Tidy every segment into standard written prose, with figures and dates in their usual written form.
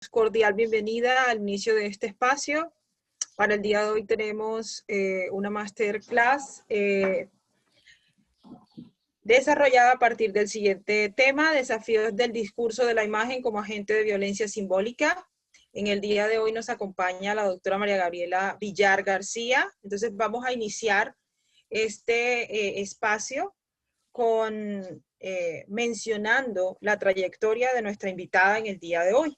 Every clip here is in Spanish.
Cordial bienvenida al inicio de este espacio. Para el día de hoy tenemos una masterclass desarrollada a partir del siguiente tema: desafíos del discurso de la imagen como agente de violencia simbólica. En el día de hoy nos acompaña la doctora María Gabriela Villar García. Entonces vamos a iniciar este espacio con mencionando la trayectoria de nuestra invitada en el día de hoy.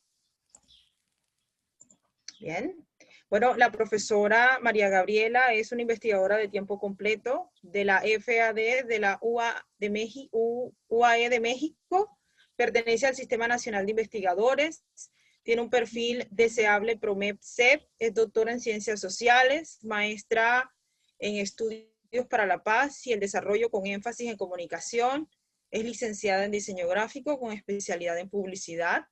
Bien. Bueno, la profesora María Gabriela es una investigadora de tiempo completo de la FAD de la UAE de México. Pertenece al Sistema Nacional de Investigadores. Tiene un perfil deseable PROMEP-CEP. Es doctora en Ciencias Sociales, maestra en Estudios para la Paz y el Desarrollo con énfasis en comunicación. Es licenciada en Diseño Gráfico con especialidad en Publicidad.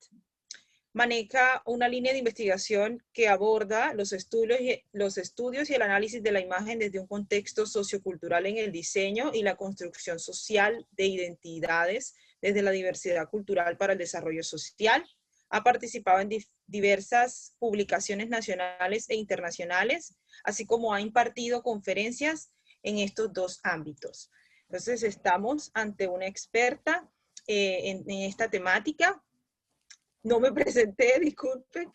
Maneja una línea de investigación que aborda los estudios y el análisis de la imagen desde un contexto sociocultural en el diseño y la construcción social de identidades desde la diversidad cultural para el desarrollo social. Ha participado en diversas publicaciones nacionales e internacionales, así como ha impartido conferencias en estos dos ámbitos. Entonces estamos ante una experta en esta temática. No me presenté, disculpen.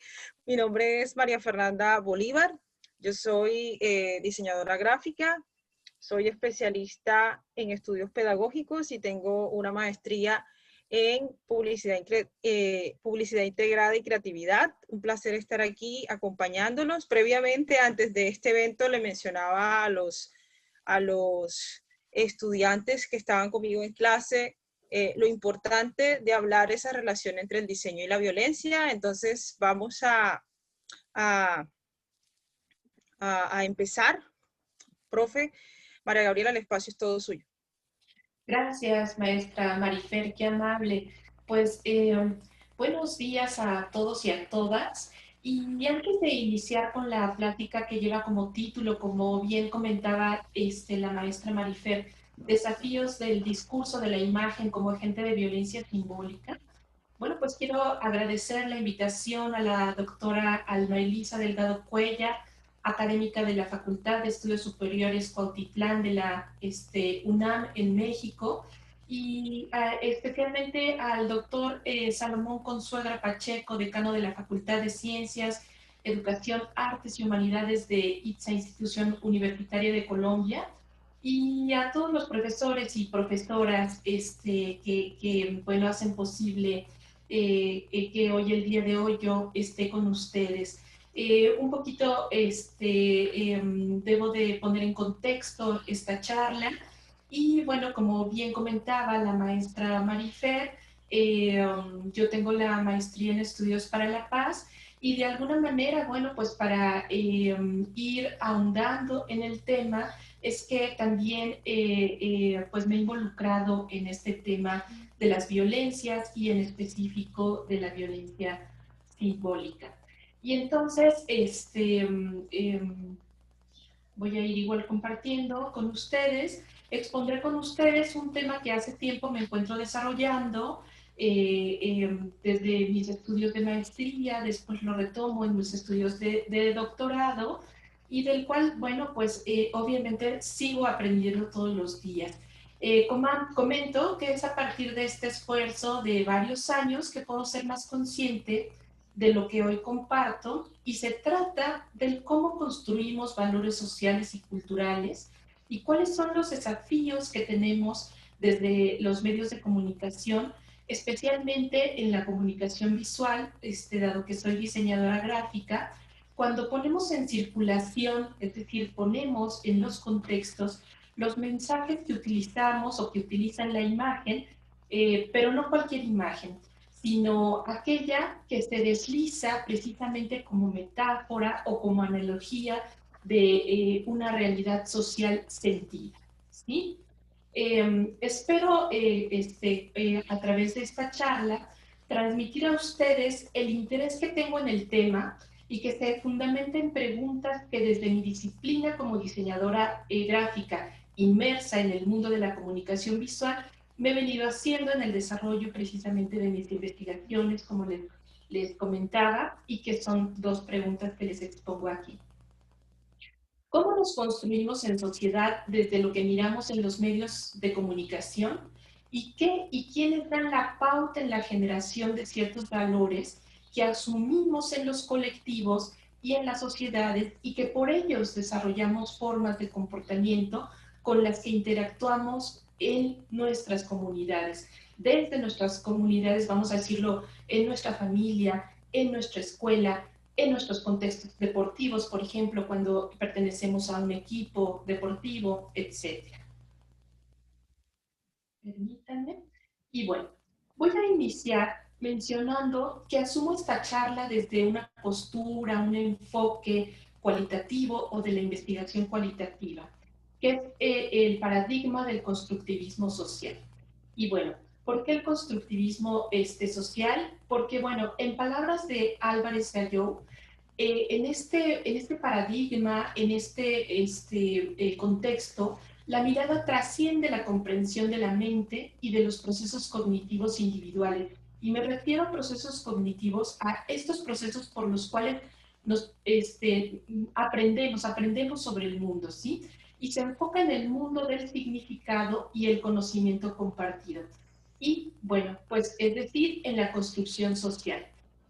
Mi nombre es María Fernanda Bolívar. Yo soy diseñadora gráfica, soy especialista en estudios pedagógicos y tengo una maestría en publicidad integrada y creatividad. Un placer estar aquí acompañándolos. Previamente, antes de este evento, le mencionaba a los estudiantes que estaban conmigo en clase lo importante de hablar esa relación entre el diseño y la violencia. Entonces vamos a empezar. Profe, María Gabriela, el espacio es todo suyo. Gracias, maestra Marifer, qué amable. Pues buenos días a todos y a todas. Y antes de iniciar con la plática que lleva como título, como bien comentaba la maestra Marifer, desafíos del discurso de la imagen como agente de violencia simbólica. Bueno, pues quiero agradecer la invitación a la doctora Alma Elisa Delgado Cuellar, académica de la Facultad de Estudios Superiores Cuautitlán de la UNAM en México, y especialmente al doctor Salomón Consuegra Pacheco, decano de la Facultad de Ciencias, Educación, Artes y Humanidades de ITSA, Institución Universitaria de Colombia, y a todos los profesores y profesoras que bueno, hacen posible que hoy, el día de hoy, yo esté con ustedes. Un poquito debo de poner en contexto esta charla. Y bueno, como bien comentaba la maestra Marifer, yo tengo la maestría en Estudios para la Paz, y de alguna manera, bueno, pues para ir ahondando en el tema, es que también pues me he involucrado en este tema de las violencias y en específico de la violencia simbólica. Y entonces, voy a ir igual compartiendo con ustedes, expondré con ustedes un tema que hace tiempo me encuentro desarrollando desde mis estudios de maestría, después lo retomo en mis estudios de doctorado, y del cual, bueno, pues obviamente sigo aprendiendo todos los días. Comento que es a partir de este esfuerzo de varios años que puedo ser más consciente de lo que hoy comparto, y se trata del cómo construimos valores sociales y culturales y cuáles son los desafíos que tenemos desde los medios de comunicación, especialmente en la comunicación visual, dado que soy diseñadora gráfica, cuando ponemos en circulación, es decir, ponemos en los contextos los mensajes que utilizamos o que utilizan la imagen, pero no cualquier imagen, sino aquella que se desliza precisamente como metáfora o como analogía de una realidad social sentida, ¿sí? Espero a través de esta charla transmitir a ustedes el interés que tengo en el tema y que se fundamenta en preguntas que desde mi disciplina como diseñadora gráfica inmersa en el mundo de la comunicación visual me he venido haciendo en el desarrollo precisamente de mis investigaciones, como les les comentaba y que son dos preguntas que les expongo aquí. ¿Cómo nos construimos en sociedad desde lo que miramos en los medios de comunicación? ¿Y qué y quiénes dan la pauta en la generación de ciertos valores que asumimos en los colectivos y en las sociedades y que por ellos desarrollamos formas de comportamiento con las que interactuamos en nuestras comunidades? Desde nuestras comunidades, vamos a decirlo, en nuestra familia, en nuestra escuela, en nuestros contextos deportivos, por ejemplo, cuando pertenecemos a un equipo deportivo, etcétera. Permítanme. Y bueno, voy a iniciar mencionando que asumo esta charla desde una postura, un enfoque cualitativo o de la investigación cualitativa, que es el paradigma del constructivismo social. Y bueno, ¿por qué el constructivismo social? Porque, bueno, en palabras de Álvarez Galló, en este paradigma, en este contexto, la mirada trasciende la comprensión de la mente y de los procesos cognitivos individuales. Y me refiero a procesos cognitivos, a estos procesos por los cuales nos aprendemos sobre el mundo, ¿sí? Y se enfoca en el mundo del significado y el conocimiento compartido. Y bueno, pues es decir, en la construcción social.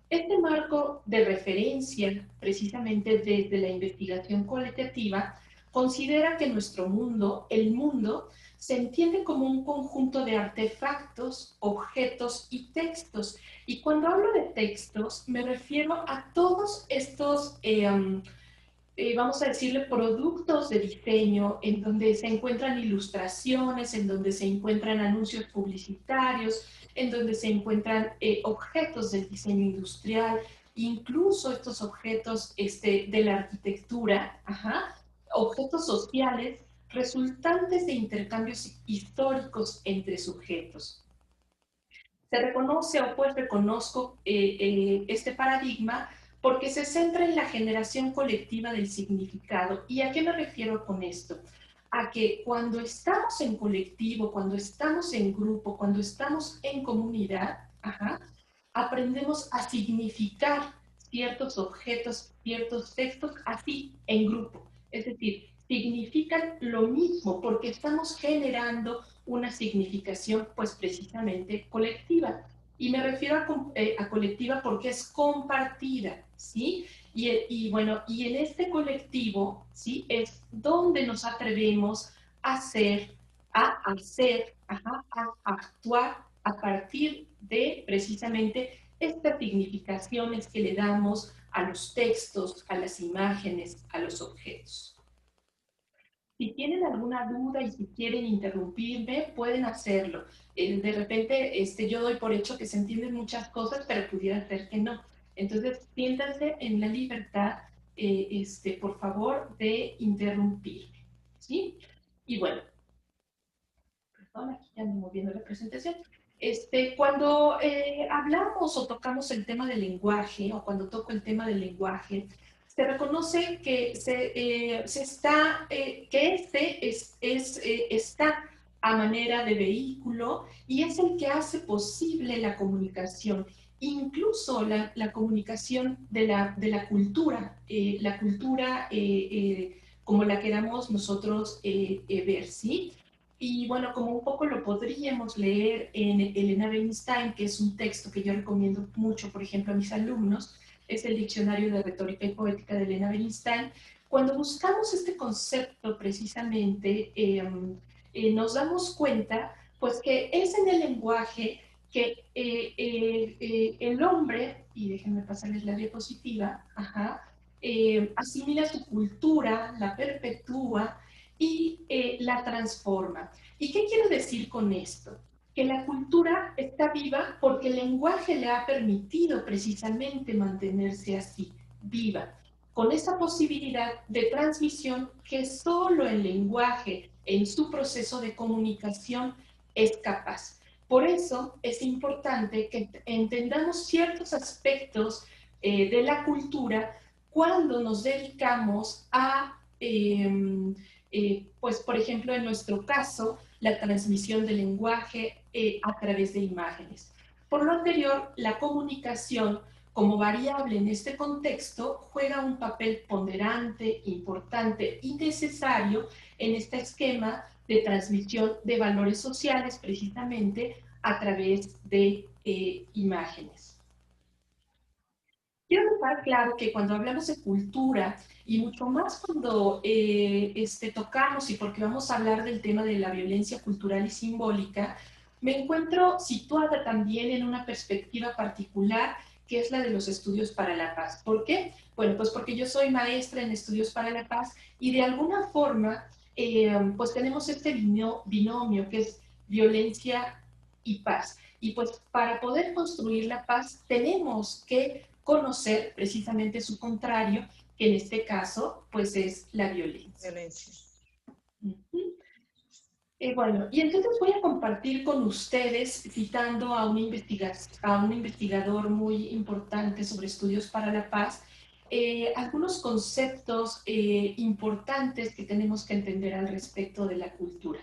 Este marco de referencia, precisamente desde la investigación cualitativa, considera que nuestro mundo, el mundo, se entiende como un conjunto de artefactos, objetos y textos. Y cuando hablo de textos, me refiero a todos estos vamos a decirle, productos de diseño, en donde se encuentran ilustraciones, en donde se encuentran anuncios publicitarios, en donde se encuentran objetos del diseño industrial, incluso estos objetos de la arquitectura, ajá, objetos sociales resultantes de intercambios históricos entre sujetos. Se reconoce o pues reconozco este paradigma porque se centra en la generación colectiva del significado. ¿Y a qué me refiero con esto? A que cuando estamos en colectivo, cuando estamos en grupo, cuando estamos en comunidad, ajá, aprendemos a significar ciertos objetos, ciertos textos, así en grupo. Es decir, significan lo mismo porque estamos generando una significación pues precisamente colectiva. Y me refiero a colectiva porque es compartida, ¿sí? Bueno, y en este colectivo, ¿sí? Es donde nos atrevemos a hacer, ajá, a actuar a partir de precisamente estas significaciones que le damos a los textos, a las imágenes, a los objetos. Si tienen alguna duda y si quieren interrumpirme, pueden hacerlo. De repente, yo doy por hecho que se entienden muchas cosas, pero pudiera ser que no. Entonces, siéntanse en la libertad, por favor, de interrumpirme. ¿Sí? Y bueno, perdón, aquí ya ando moviendo la presentación. Cuando hablamos o tocamos el tema del lenguaje, o cuando toco el tema del lenguaje, se reconoce que que está a manera de vehículo y es el que hace posible la comunicación, incluso la comunicación de la cultura como la queramos nosotros ver, ¿sí? Y bueno, como un poco lo podríamos leer en Elena Bernstein, que es un texto que yo recomiendo mucho, por ejemplo, a mis alumnos, es el Diccionario de Retórica y Poética de Elena Bernstein. Cuando buscamos este concepto precisamente, nos damos cuenta pues que es en el lenguaje que el hombre, y déjenme pasarles la diapositiva, ajá, asimila su cultura, la perpetúa y la transforma. ¿Y qué quiero decir con esto? Que la cultura está viva porque el lenguaje le ha permitido precisamente mantenerse así, viva, con esa posibilidad de transmisión que solo el lenguaje en su proceso de comunicación es capaz. Por eso es importante que entendamos ciertos aspectos de la cultura cuando nos dedicamos a pues por ejemplo en nuestro caso, la transmisión del lenguaje a través de imágenes. Por lo anterior, la comunicación como variable en este contexto, juega un papel ponderante, importante y necesario en este esquema de transmisión de valores sociales, precisamente a través de imágenes. Quiero dejar claro que cuando hablamos de cultura, y mucho más cuando tocamos, y porque vamos a hablar del tema de la violencia cultural y simbólica, me encuentro situada también en una perspectiva particular, que es la de los estudios para la paz. ¿Por qué? Bueno, pues porque yo soy maestra en estudios para la paz y de alguna forma, pues tenemos este binomio que es violencia y paz. Y pues para poder construir la paz tenemos que conocer precisamente su contrario, que en este caso pues es la violencia. Bueno, y entonces voy a compartir con ustedes, citando a un investigador muy importante sobre estudios para la paz, algunos conceptos importantes que tenemos que entender al respecto de la cultura.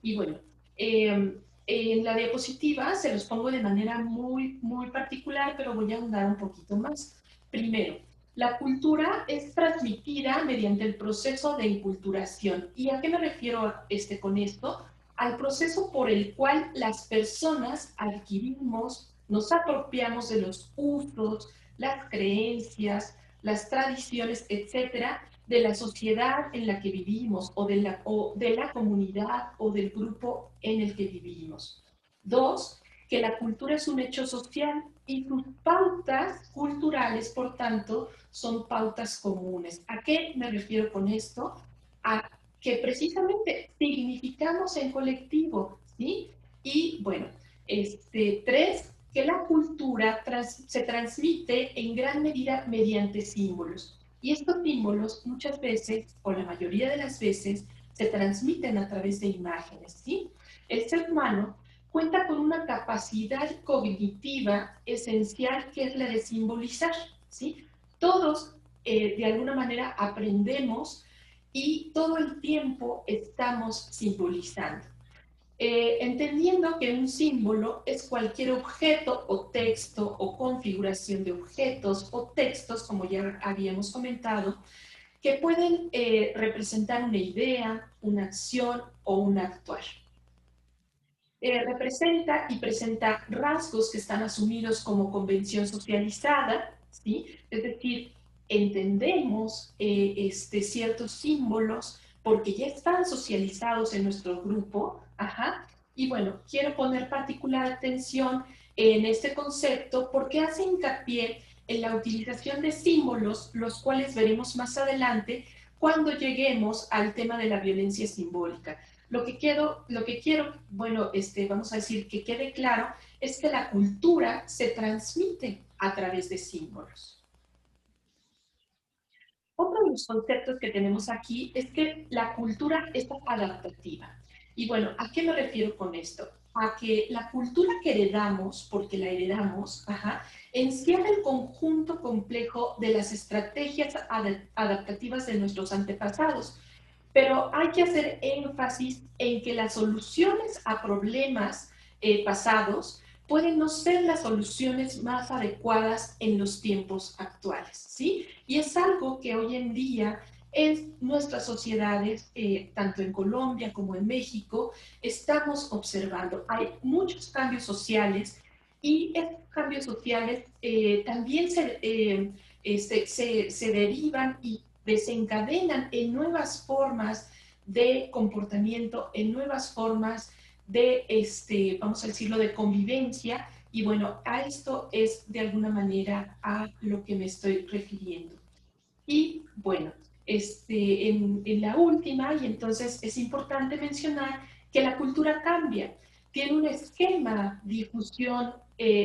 Y bueno, en la diapositiva se los pongo de manera muy particular, pero voy a ahondar un poquito más. Primero, la cultura es transmitida mediante el proceso de inculturación. ¿Y a qué me refiero con esto? Al proceso por el cual las personas adquirimos, nos apropiamos de los usos, las creencias, las tradiciones, etcétera, de la sociedad en la que vivimos o de la comunidad o del grupo en el que vivimos. Dos, que la cultura es un hecho social y sus pautas culturales, por tanto, son pautas comunes. ¿A qué me refiero con esto? A que precisamente significamos en colectivo, ¿sí? Y bueno, tres, que la cultura se transmite en gran medida mediante símbolos. Y estos símbolos muchas veces, o la mayoría de las veces, se transmiten a través de imágenes, ¿sí? El ser humano cuenta con una capacidad cognitiva esencial que es la de simbolizar, ¿sí? Todos, de alguna manera, aprendemos y todo el tiempo estamos simbolizando. Entendiendo que un símbolo es cualquier objeto o texto o configuración de objetos o textos, como ya habíamos comentado, que pueden representar una idea, una acción o un actuar. Representa y presenta rasgos que están asumidos como convención socializada, ¿sí? Es decir, entendemos ciertos símbolos porque ya están socializados en nuestro grupo, ajá. Y bueno, quiero poner particular atención en este concepto porque hace hincapié en la utilización de símbolos, los cuales veremos más adelante cuando lleguemos al tema de la violencia simbólica. Lo que quiero, bueno, vamos a decir que quede claro, es que la cultura se transmite a través de símbolos. Otro de los conceptos que tenemos aquí es que la cultura es adaptativa. Y bueno, ¿a qué me refiero con esto? A que la cultura que heredamos, porque la heredamos, encierra el conjunto complejo de las estrategias adaptativas de nuestros antepasados. Pero hay que hacer énfasis en que las soluciones a problemas pasados pueden no ser las soluciones más adecuadas en los tiempos actuales, ¿sí? Y es algo que hoy en día en nuestras sociedades, tanto en Colombia como en México, estamos observando. Hay muchos cambios sociales y estos cambios sociales también se derivan y desencadenan en nuevas formas de comportamiento, en nuevas formas de, vamos a decirlo, de convivencia. Y bueno, a esto es de alguna manera a lo que me estoy refiriendo. Y bueno, en la última, y entonces es importante mencionar que la cultura cambia, tiene un esquema, difusión,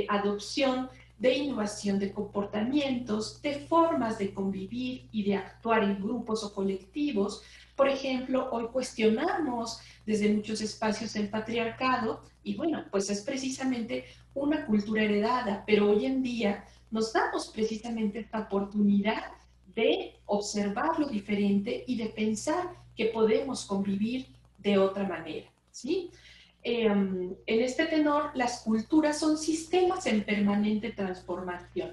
adopción de innovación de comportamientos, de formas de convivir y de actuar en grupos o colectivos. Por ejemplo, hoy cuestionamos desde muchos espacios el patriarcado y bueno, pues es precisamente una cultura heredada, pero hoy en día nos damos precisamente esta oportunidad de observar lo diferente y de pensar que podemos convivir de otra manera, ¿sí? En este tenor, las culturas son sistemas en permanente transformación.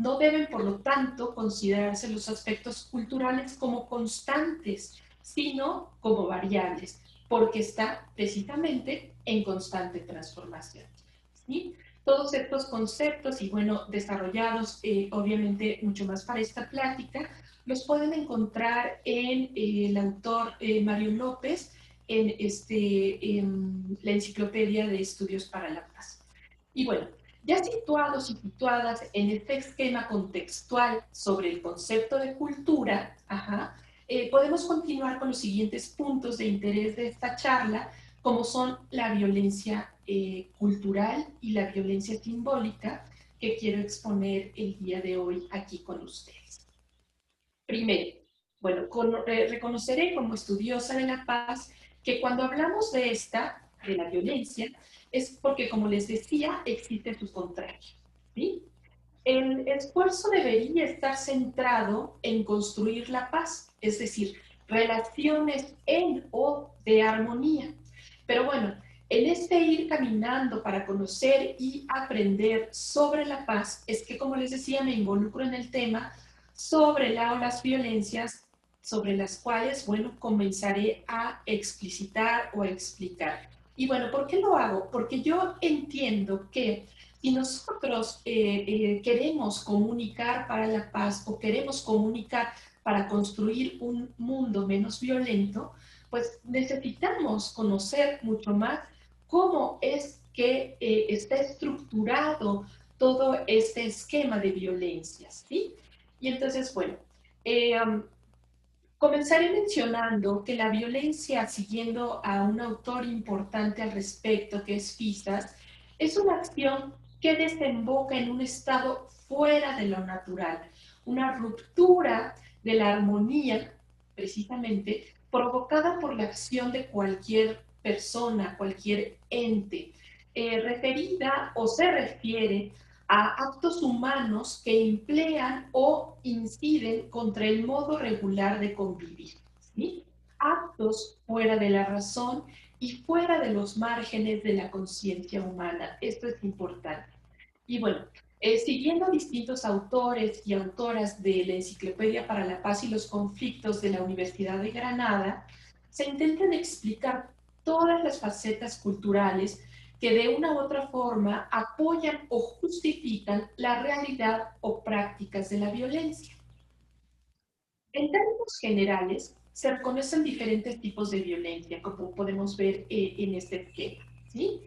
No deben, por lo tanto, considerarse los aspectos culturales como constantes, sino como variables, porque está precisamente en constante transformación. ¿Sí? Todos estos conceptos, y bueno, desarrollados obviamente mucho más para esta plática, los pueden encontrar en el autor Mario López, en la Enciclopedia de Estudios para la Paz. Y bueno, ya situados y situadas en este esquema contextual sobre el concepto de cultura, podemos continuar con los siguientes puntos de interés de esta charla, como son la violencia cultural y la violencia simbólica, que quiero exponer el día de hoy aquí con ustedes. Primero, bueno, reconoceré como estudiosa de la paz que cuando hablamos de de la violencia, es porque, como les decía, existe su contrario, ¿sí? El esfuerzo debería estar centrado en construir la paz, es decir, relaciones en o de armonía. Pero bueno, en este ir caminando para conocer y aprender sobre la paz, es que, como les decía, me involucro en el tema sobre la o las violencias sobre las cuales, bueno, comenzaré a explicitar o a explicar. Y bueno, ¿por qué lo hago? Porque yo entiendo que si nosotros queremos comunicar para la paz o queremos comunicar para construir un mundo menos violento, pues necesitamos conocer mucho más cómo es que está estructurado todo este esquema de violencias, ¿sí? Y entonces, bueno, comenzaré mencionando que la violencia, siguiendo a un autor importante al respecto, que es Fisas, es una acción que desemboca en un estado fuera de lo natural, una ruptura de la armonía, precisamente, provocada por la acción de cualquier persona, cualquier ente, referida o se refiere a actos humanos que emplean o inciden contra el modo regular de convivir, ¿sí? Actos fuera de la razón y fuera de los márgenes de la conciencia humana. Esto es importante. Y bueno, siguiendo distintos autores y autoras de la Enciclopedia para la Paz y los Conflictos de la Universidad de Granada, se intentan explicar todas las facetas culturales que de una u otra forma apoyan o justifican la realidad o prácticas de la violencia. En términos generales, se reconocen diferentes tipos de violencia, como podemos ver en este esquema, ¿sí?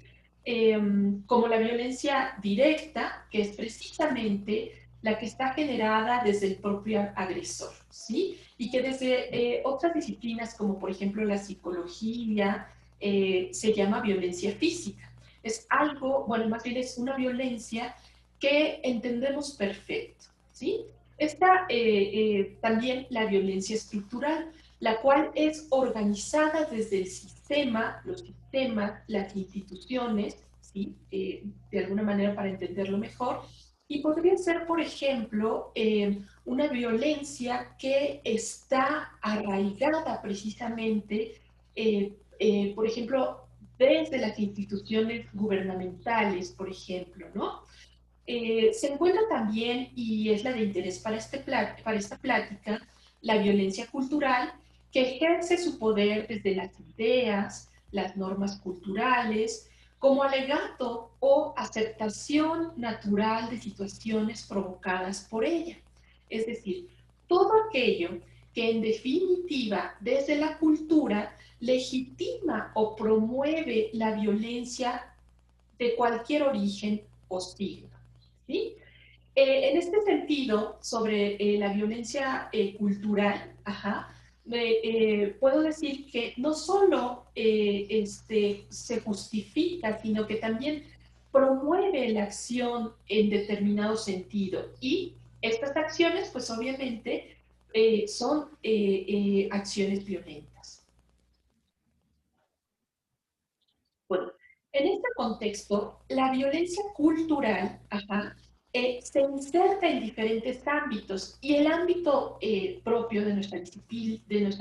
Como la violencia directa, que es precisamente la que está generada desde el propio agresor, ¿sí? Y que desde otras disciplinas, como por ejemplo la psicología, se llama violencia física. Es algo, bueno, más bien es una violencia que entendemos perfecto, ¿sí? Está también la violencia estructural, la cual es organizada desde el sistema, los sistemas, las instituciones, ¿sí? De alguna manera para entenderlo mejor, y podría ser, por ejemplo, una violencia que está arraigada precisamente, por ejemplo, desde las instituciones gubernamentales, por ejemplo, ¿no? Se encuentra también, y es la de interés para, para esta plática, la violencia cultural, que ejerce su poder desde las ideas, las normas culturales, como alegato o aceptación natural de situaciones provocadas por ella. Es decir, todo aquello que en definitiva desde la cultura legitima o promueve la violencia de cualquier origen o signo. ¿Sí? En este sentido, sobre la violencia cultural, puedo decir que no solo se justifica, sino que también promueve la acción en determinado sentido. Y estas acciones, pues obviamente, son acciones violentas. Bueno, en este contexto, la violencia cultural se inserta en diferentes ámbitos y el ámbito propio de nuestra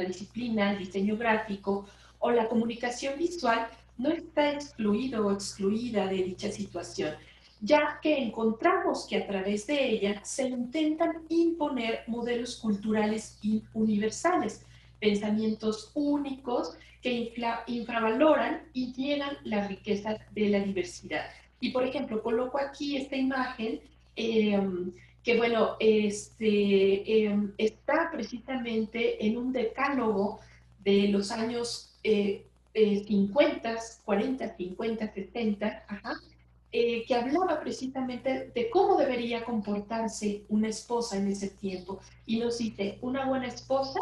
disciplina, el diseño gráfico o la comunicación visual, no está excluido o excluida de dicha situación, ya que encontramos que a través de ella se intentan imponer modelos culturales universales, pensamientos únicos que infravaloran y niegan la riqueza de la diversidad. Y por ejemplo, coloco aquí esta imagen eh, que, bueno, está precisamente en un decálogo de los años 50, 40, 50, 70, ajá, que hablaba precisamente de cómo debería comportarse una esposa en ese tiempo. Y nos dice, una buena esposa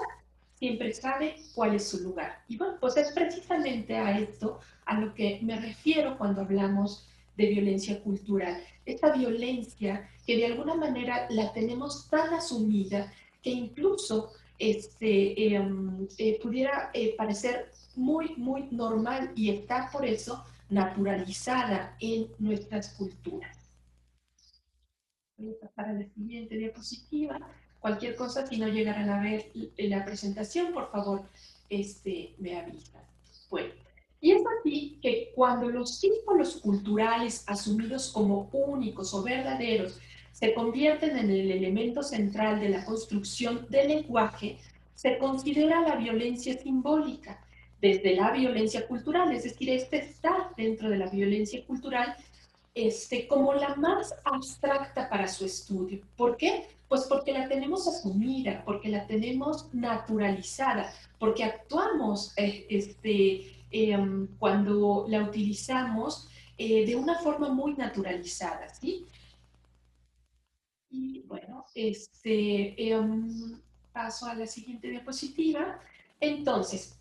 siempre sabe cuál es su lugar. Y bueno, pues es precisamente a esto a lo que me refiero cuando hablamos de violencia cultural. Esta violencia que de alguna manera la tenemos tan asumida que incluso pudiera parecer muy, muy normal y está por eso naturalizada en nuestras culturas. Voy a pasar a la siguiente diapositiva. Cualquier cosa, si no llegaran a ver la presentación, por favor, me avisan. Bueno, y es así que cuando los símbolos culturales asumidos como únicos o verdaderos se convierten en el elemento central de la construcción del lenguaje, se considera la violencia simbólica desde la violencia cultural, es decir, está dentro de la violencia cultural como la más abstracta para su estudio. ¿Por qué? Pues porque la tenemos asumida, porque la tenemos naturalizada, porque actuamos cuando la utilizamos de una forma muy naturalizada, ¿sí? Y bueno, paso a la siguiente diapositiva. Entonces,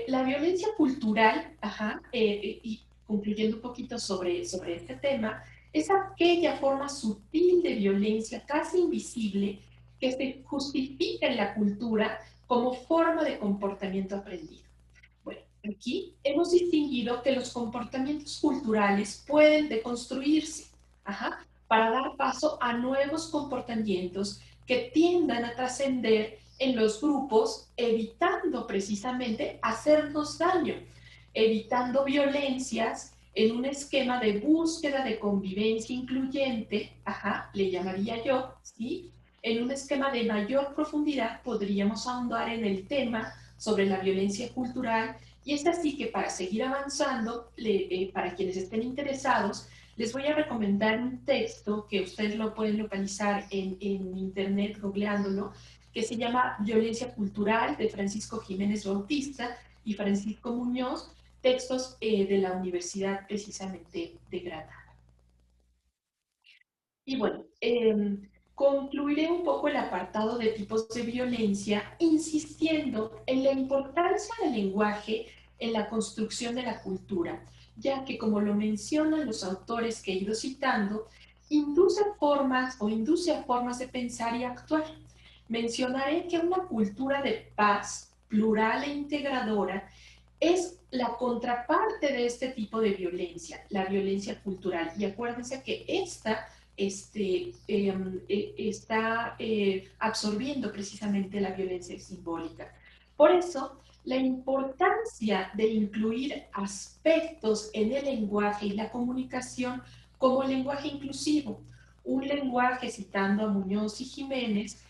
la violencia cultural, ajá, y concluyendo un poquito sobre este tema, es aquella forma sutil de violencia casi invisible que se justifica en la cultura como forma de comportamiento aprendido. Bueno, aquí hemos distinguido que los comportamientos culturales pueden deconstruirse, ajá, para dar paso a nuevos comportamientos que tiendan a trascender en los grupos, evitando precisamente hacernos daño, evitando violencias en un esquema de búsqueda de convivencia incluyente, ajá, le llamaría yo, ¿sí? En un esquema de mayor profundidad podríamos ahondar en el tema sobre la violencia cultural y es así que para seguir avanzando, para quienes estén interesados, les voy a recomendar un texto que ustedes lo pueden localizar en internet googleándolo, que se llama Violencia Cultural de Francisco Jiménez Bautista y Francisco Muñoz, textos de la Universidad precisamente de Granada. Y bueno, concluiré un poco el apartado de tipos de violencia, insistiendo en la importancia del lenguaje en la construcción de la cultura, ya que, como lo mencionan los autores que he ido citando, induce a formas de pensar y actuar. Mencionaré que una cultura de paz, plural e integradora, es la contraparte de este tipo de violencia, la violencia cultural. Y acuérdense que esta está absorbiendo precisamente la violencia simbólica. Por eso, la importancia de incluir aspectos en el lenguaje y la comunicación como lenguaje inclusivo, un lenguaje, citando a Muñoz y Jiménez,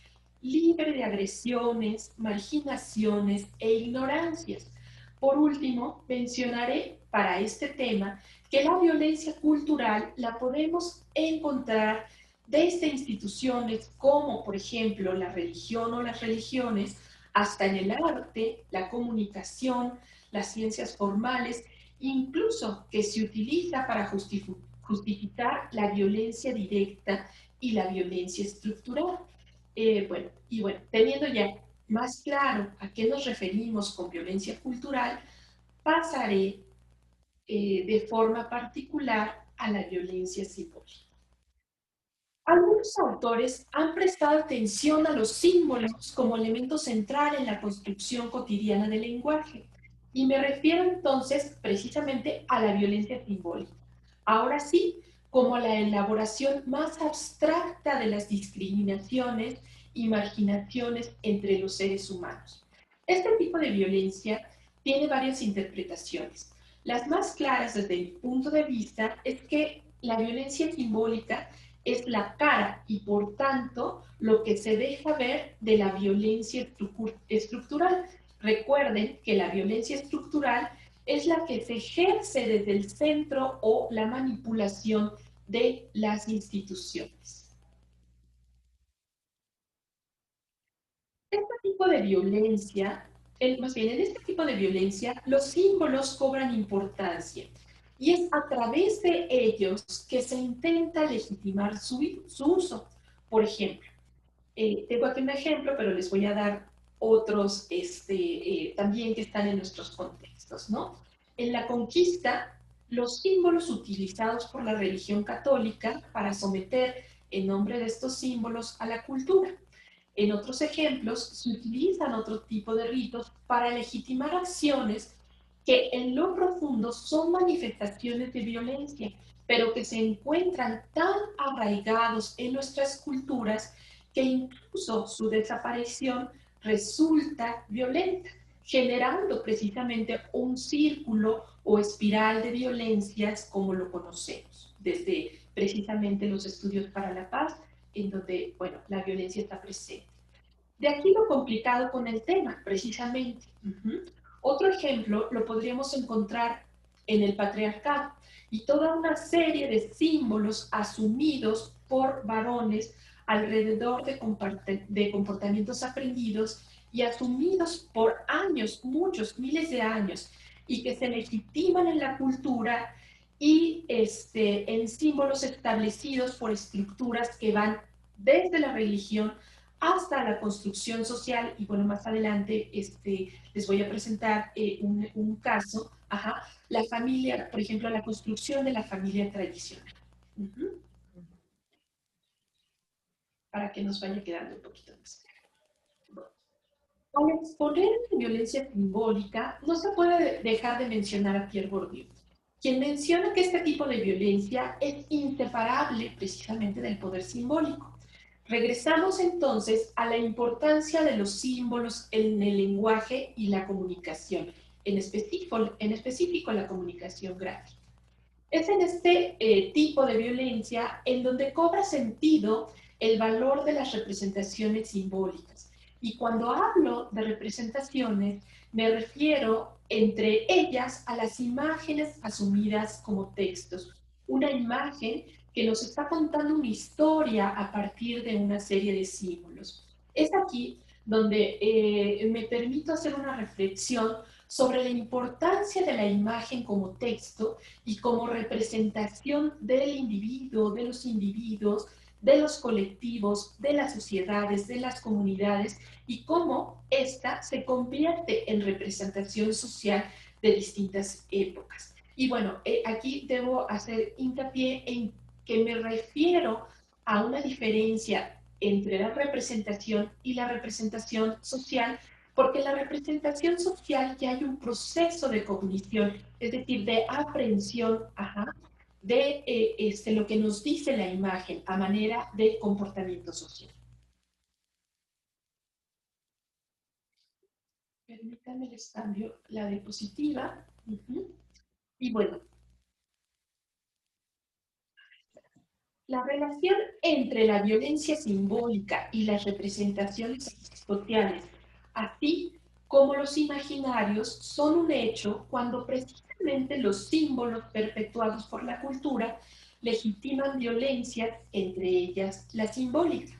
libre de agresiones, marginaciones e ignorancias. Por último, mencionaré para este tema que la violencia cultural la podemos encontrar desde instituciones como, por ejemplo, la religión o las religiones, hasta en el arte, la comunicación, las ciencias formales, incluso que se utiliza para justificar la violencia directa y la violencia estructural. Bueno, teniendo ya más claro a qué nos referimos con violencia cultural, pasaré de forma particular a la violencia simbólica. Algunos autores han prestado atención a los símbolos como elemento central en la construcción cotidiana del lenguaje, y me refiero entonces precisamente a la violencia simbólica. Ahora sí, como la elaboración más abstracta de las discriminaciones y marginaciones entre los seres humanos. Este tipo de violencia tiene varias interpretaciones. Las más claras desde mi punto de vista es que la violencia simbólica es la cara y por tanto lo que se deja ver de la violencia estructural. Recuerden que la violencia estructural es la que se ejerce desde el centro o la manipulación de las instituciones. Este tipo de violencia, más bien en este tipo de violencia, los símbolos cobran importancia y es a través de ellos que se intenta legitimar su uso. Por ejemplo, tengo aquí un ejemplo, pero les voy a dar otros también que están en nuestros contextos, ¿no? En la conquista, los símbolos utilizados por la religión católica para someter en nombre de estos símbolos a la cultura. En otros ejemplos, se utilizan otro tipo de ritos para legitimar acciones que en lo profundo son manifestaciones de violencia, pero que se encuentran tan arraigados en nuestras culturas que incluso su desaparición resulta violenta, generando precisamente un círculo o espiral de violencias como lo conocemos, desde precisamente los estudios para la paz, en donde, bueno, la violencia está presente. De aquí lo complicado con el tema, precisamente. Otro ejemplo lo podríamos encontrar en el patriarcado y toda una serie de símbolos asumidos por varones alrededor de comportamientos aprendidos y asumidos por años, muchos, miles de años, y que se legitiman en la cultura y en símbolos establecidos por estructuras que van desde la religión hasta la construcción social. Y bueno, más adelante les voy a presentar un caso, la familia, por ejemplo, la construcción de la familia tradicional. Para que nos vaya quedando un poquito más claro. Al exponer la violencia simbólica, no se puede dejar de mencionar a Pierre Bourdieu, quien menciona que este tipo de violencia es inseparable precisamente del poder simbólico. Regresamos entonces a la importancia de los símbolos en el lenguaje y la comunicación, en específico la comunicación gráfica. Es en este tipo de violencia en donde cobra sentido el valor de las representaciones simbólicas. Y cuando hablo de representaciones, me refiero entre ellas a las imágenes asumidas como textos. Una imagen que nos está contando una historia a partir de una serie de símbolos. Es aquí donde me permito hacer una reflexión sobre la importancia de la imagen como texto y como representación del individuo, de los individuos, de los colectivos, de las sociedades, de las comunidades, y cómo ésta se convierte en representación social de distintas épocas. Y bueno, aquí debo hacer hincapié en que me refiero a una diferencia entre la representación y la representación social, porque en la representación social ya hay un proceso de cognición, es decir, de aprehensión, de lo que nos dice la imagen a manera de comportamiento social. Permítanme, les cambio la diapositiva. Y bueno, la relación entre la violencia simbólica y las representaciones sociales, así como los imaginarios, son un hecho cuando precisamente los símbolos perpetuados por la cultura legitiman violencias, entre ellas la simbólica.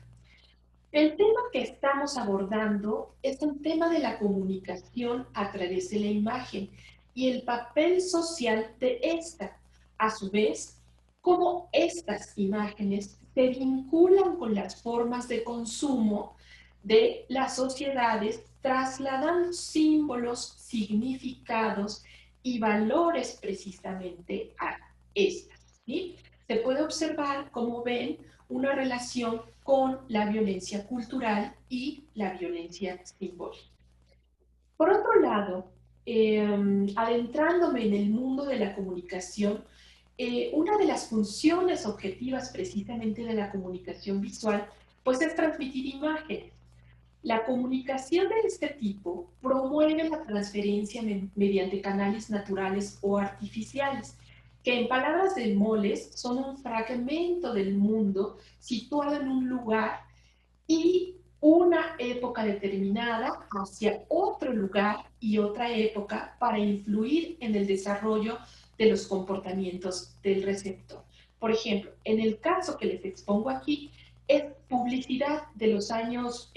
El tema que estamos abordando es un tema de la comunicación a través de la imagen y el papel social de esta. A su vez, cómo estas imágenes se vinculan con las formas de consumo de las sociedades, trasladando símbolos, significados y valores precisamente a estas, ¿sí? Se puede observar, como ven, una relación con la violencia cultural y la violencia simbólica. Por otro lado, adentrándome en el mundo de la comunicación, una de las funciones objetivas precisamente de la comunicación visual, pues es transmitir imágenes. La comunicación de este tipo promueve la transferencia mediante canales naturales o artificiales, que en palabras de Moles son un fragmento del mundo situado en un lugar y una época determinada hacia otro lugar y otra época para influir en el desarrollo de los comportamientos del receptor. Por ejemplo, en el caso que les expongo aquí, es publicidad de los años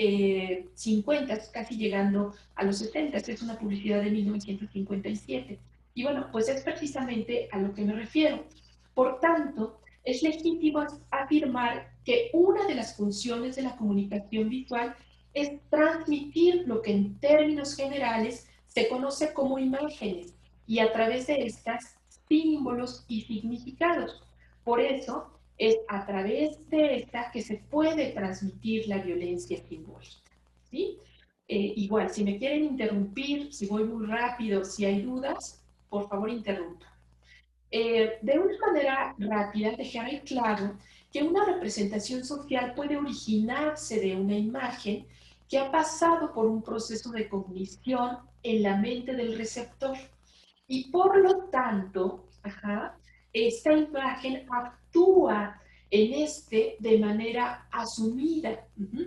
50, casi llegando a los 70, es una publicidad de 1957. Y bueno, pues es precisamente a lo que me refiero. Por tanto, es legítimo afirmar que una de las funciones de la comunicación visual es transmitir lo que en términos generales se conoce como imágenes y a través de estas símbolos y significados. Por eso es a través de esta que se puede transmitir la violencia simbólica. ¿Sí? Igual, si me quieren interrumpir, si voy muy rápido, si hay dudas, por favor interrumpan. De una manera rápida, dejar claro que una representación social puede originarse de una imagen que ha pasado por un proceso de cognición en la mente del receptor. Y por lo tanto, esta imagen actúa en este de manera asumida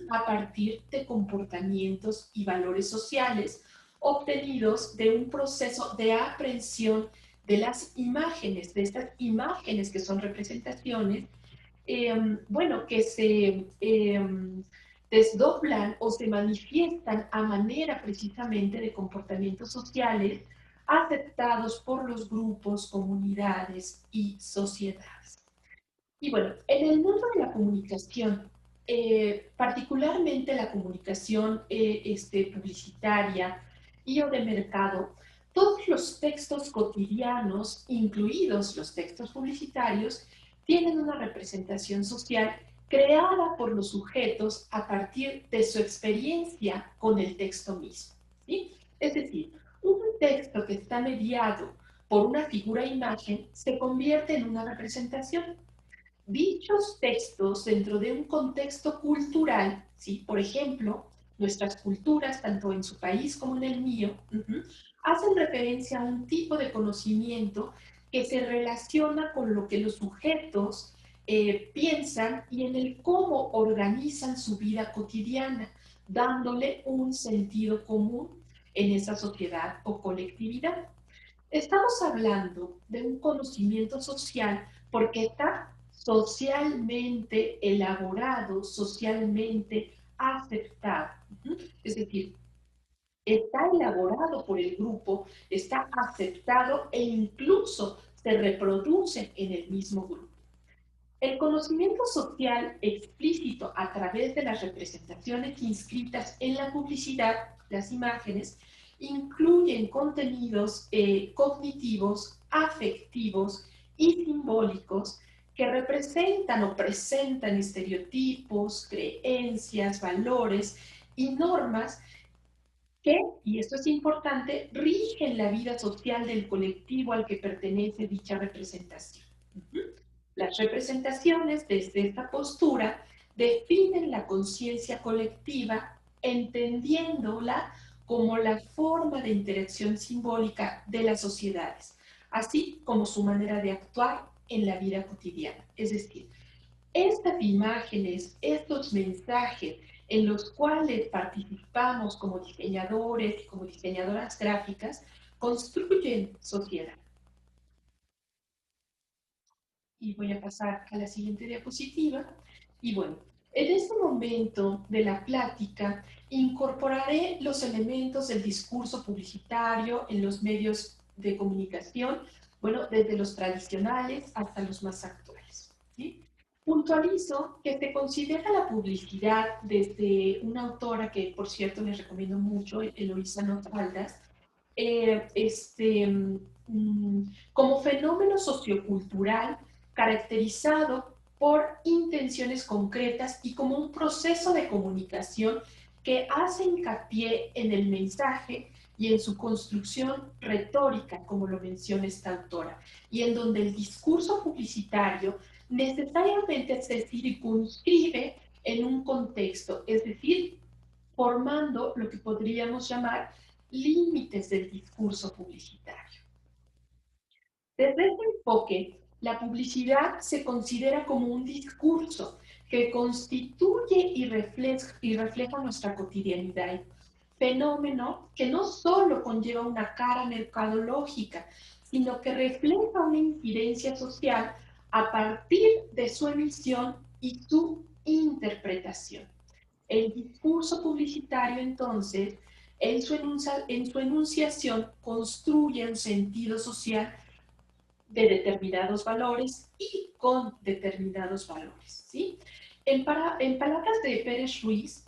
a partir de comportamientos y valores sociales obtenidos de un proceso de aprehensión de las imágenes, de estas imágenes que son representaciones, bueno, que se desdoblan o se manifiestan a manera precisamente de comportamientos sociales aceptados por los grupos, comunidades y sociedades. Y bueno, en el mundo de la comunicación, particularmente la comunicación publicitaria y o de mercado, todos los textos cotidianos, incluidos los textos publicitarios, tienen una representación social creada por los sujetos a partir de su experiencia con el texto mismo. ¿Sí? Es decir, un texto que está mediado por una figura imagen se convierte en una representación. Dichos textos dentro de un contexto cultural, ¿sí? Por ejemplo, nuestras culturas, tanto en su país como en el mío, hacen referencia a un tipo de conocimiento que se relaciona con lo que los sujetos piensan y en el cómo organizan su vida cotidiana, dándole un sentido común en esa sociedad o colectividad. Estamos hablando de un conocimiento social porque está socialmente elaborado, socialmente aceptado. Es decir, está elaborado por el grupo, está aceptado e incluso se reproduce en el mismo grupo. El conocimiento social explícito a través de las representaciones inscritas en la publicidad, las imágenes, incluyen contenidos cognitivos, afectivos y simbólicos que representan o presentan estereotipos, creencias, valores y normas que, y esto es importante, rigen la vida social del colectivo al que pertenece dicha representación. Las representaciones desde esta postura definen la conciencia colectiva, entendiéndola como la forma de interacción simbólica de las sociedades, así como su manera de actuar en la vida cotidiana. Es decir, estas imágenes, estos mensajes en los cuales participamos como diseñadores y como diseñadoras gráficas, construyen sociedad. Y voy a pasar a la siguiente diapositiva. Y bueno, en este momento de la plática incorporaré los elementos del discurso publicitario en los medios de comunicación, bueno, desde los tradicionales hasta los más actuales. ¿Sí? Puntualizo que se considera la publicidad desde una autora que, por cierto, les recomiendo mucho, Eloisa Notaldas, como fenómeno sociocultural caracterizado por intenciones concretas y como un proceso de comunicación que hace hincapié en el mensaje y en su construcción retórica, como lo menciona esta autora, y en donde el discurso publicitario necesariamente se circunscribe en un contexto, es decir, formando lo que podríamos llamar límites del discurso publicitario. Desde este enfoque, la publicidad se considera como un discurso que constituye y refleja nuestra cotidianidad, fenómeno que no solo conlleva una cara mercadológica, sino que refleja una incidencia social a partir de su emisión y su interpretación. El discurso publicitario, entonces, en su enunciación, construye un sentido social de determinados valores y con determinados valores, ¿sí? En palabras de Pérez Ruiz,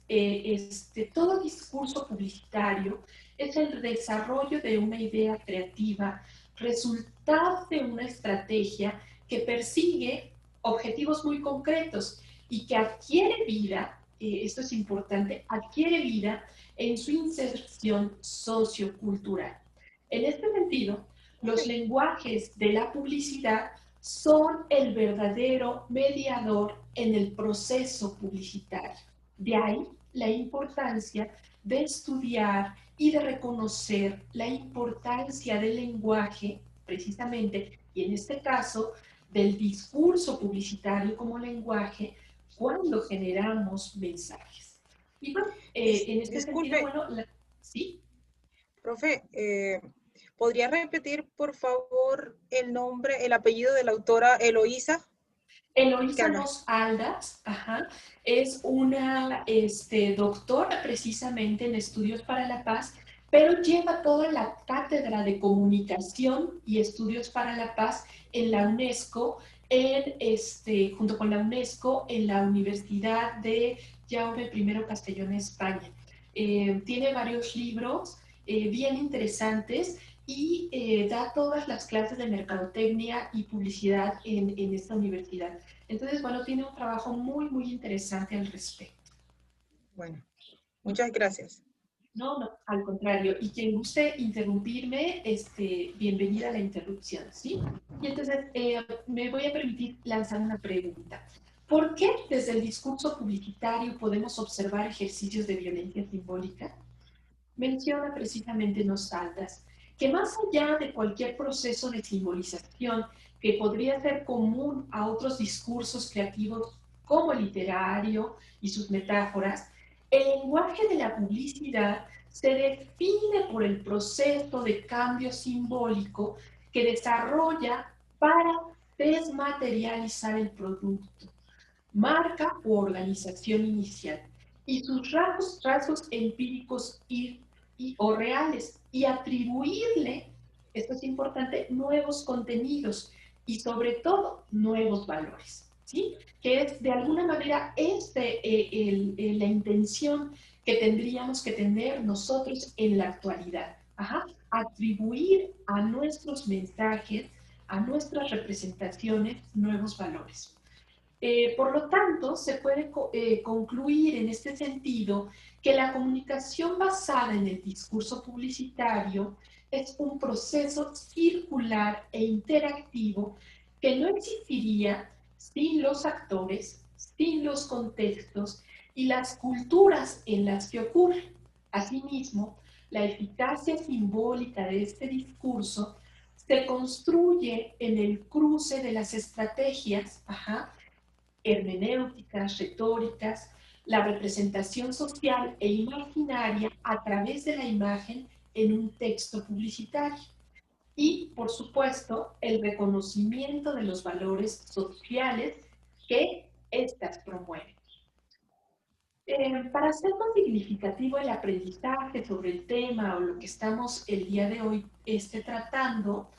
todo discurso publicitario es el desarrollo de una idea creativa, resultado de una estrategia que persigue objetivos muy concretos y que adquiere vida, esto es importante, adquiere vida en su inserción sociocultural. En este sentido, los lenguajes de la publicidad son el verdadero mediador en el proceso publicitario. De ahí la importancia de estudiar y de reconocer la importancia del lenguaje, precisamente, y en este caso, del discurso publicitario como lenguaje, cuando generamos mensajes. Y bueno, en este sentido, Disculpe, bueno, ¿sí? profe, ¿podría repetir, por favor, el nombre, el apellido de la autora Eloísa Eloísa Cana? Nos Aldas, ajá, es una doctora precisamente en estudios para la paz, pero lleva toda la cátedra de comunicación y estudios para la paz en la UNESCO, junto con la UNESCO en la Universidad de Jaume I Castellón, España. Tiene varios libros bien interesantes y da todas las clases de mercadotecnia y publicidad en esta universidad. Entonces, bueno, tiene un trabajo muy, muy interesante al respecto. Bueno, muchas gracias. No, no, al contrario. Y quien guste interrumpirme, bienvenida a la interrupción, ¿sí? Y entonces, me voy a permitir lanzar una pregunta. ¿Por qué desde el discurso publicitario podemos observar ejercicios de violencia simbólica? Menciona precisamente Nosaldas que más allá de cualquier proceso de simbolización que podría ser común a otros discursos creativos como el literario y sus metáforas, el lenguaje de la publicidad se define por el proceso de cambio simbólico que desarrolla para desmaterializar el producto, marca u organización inicial, y sus rasgos empíricos o reales, y atribuirle, esto es importante, nuevos contenidos y sobre todo nuevos valores, ¿sí? Que es de alguna manera la intención que tendríamos que tener nosotros en la actualidad. Ajá. Atribuir a nuestros mensajes, a nuestras representaciones, nuevos valores. Por lo tanto, se puede concluir en este sentido que la comunicación basada en el discurso publicitario es un proceso circular e interactivo que no existiría sin los actores, sin los contextos y las culturas en las que ocurre. Asimismo, la eficacia simbólica de este discurso se construye en el cruce de las estrategias, hermenéuticas, retóricas, la representación social e imaginaria a través de la imagen en un texto publicitario. Y, por supuesto, el reconocimiento de los valores sociales que éstas promueven. Para hacer más significativo el aprendizaje sobre el tema o lo que estamos el día de hoy tratando,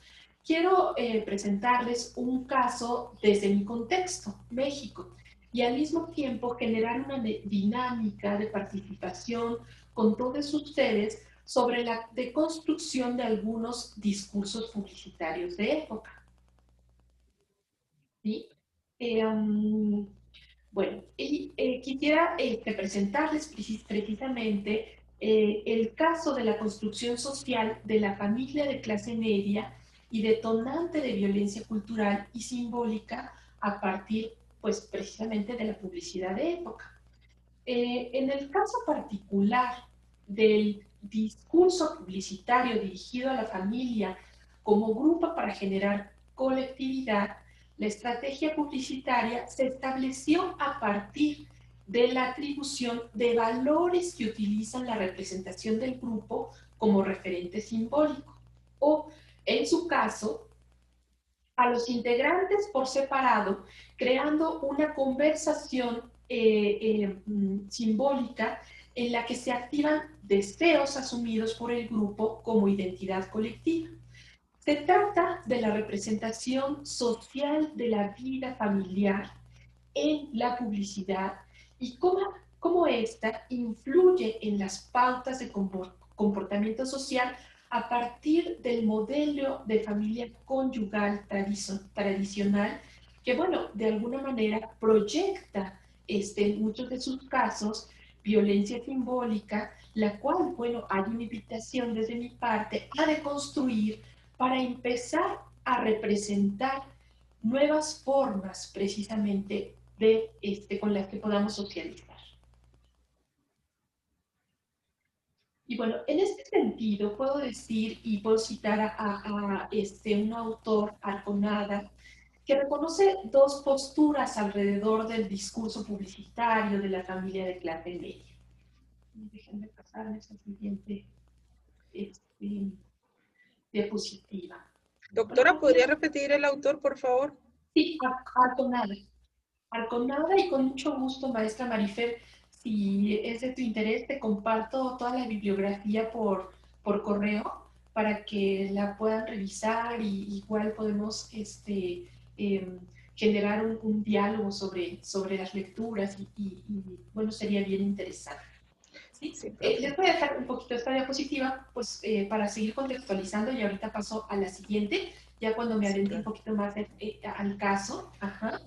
quiero presentarles un caso desde mi contexto, México, y al mismo tiempo generar una dinámica de participación con todos ustedes sobre la deconstrucción de algunos discursos publicitarios de época. ¿Sí? Bueno, y quisiera presentarles precisamente el caso de la construcción social de la familia de clase media y detonante de violencia cultural y simbólica a partir, pues, precisamente de la publicidad de época. En el caso particular del discurso publicitario dirigido a la familia como grupo para generar colectividad, la estrategia publicitaria se estableció a partir de la atribución de valores que utilizan la representación del grupo como referente simbólico, o, en su caso, a los integrantes por separado, creando una conversación simbólica en la que se activan deseos asumidos por el grupo como identidad colectiva. Se trata de la representación social de la vida familiar en la publicidad y cómo esta influye en las pautas de comportamiento social a partir del modelo de familia conyugal tradicional que, bueno, de alguna manera proyecta en muchos de sus casos violencia simbólica, la cual, bueno, hay una invitación desde mi parte a deconstruir para empezar a representar nuevas formas precisamente de, con las que podamos socializar. Y bueno, en este sentido puedo decir y puedo citar a un autor, Arconada, que reconoce dos posturas alrededor del discurso publicitario de la familia de clase media. Déjenme pasar a esta siguiente diapositiva. Doctora, ¿podría repetir el autor, por favor? Sí, Arconada. Arconada, y con mucho gusto, maestra Marifer, si es de tu interés, te comparto toda la bibliografía por correo para que la puedan revisar y igual podemos generar un diálogo sobre las lecturas y, bueno, sería bien interesante. ¿Sí? Sí, Les voy a dejar un poquito esta diapositiva pues, para seguir contextualizando y ahorita paso a la siguiente, ya cuando me adentre un poquito más al caso. Ajá.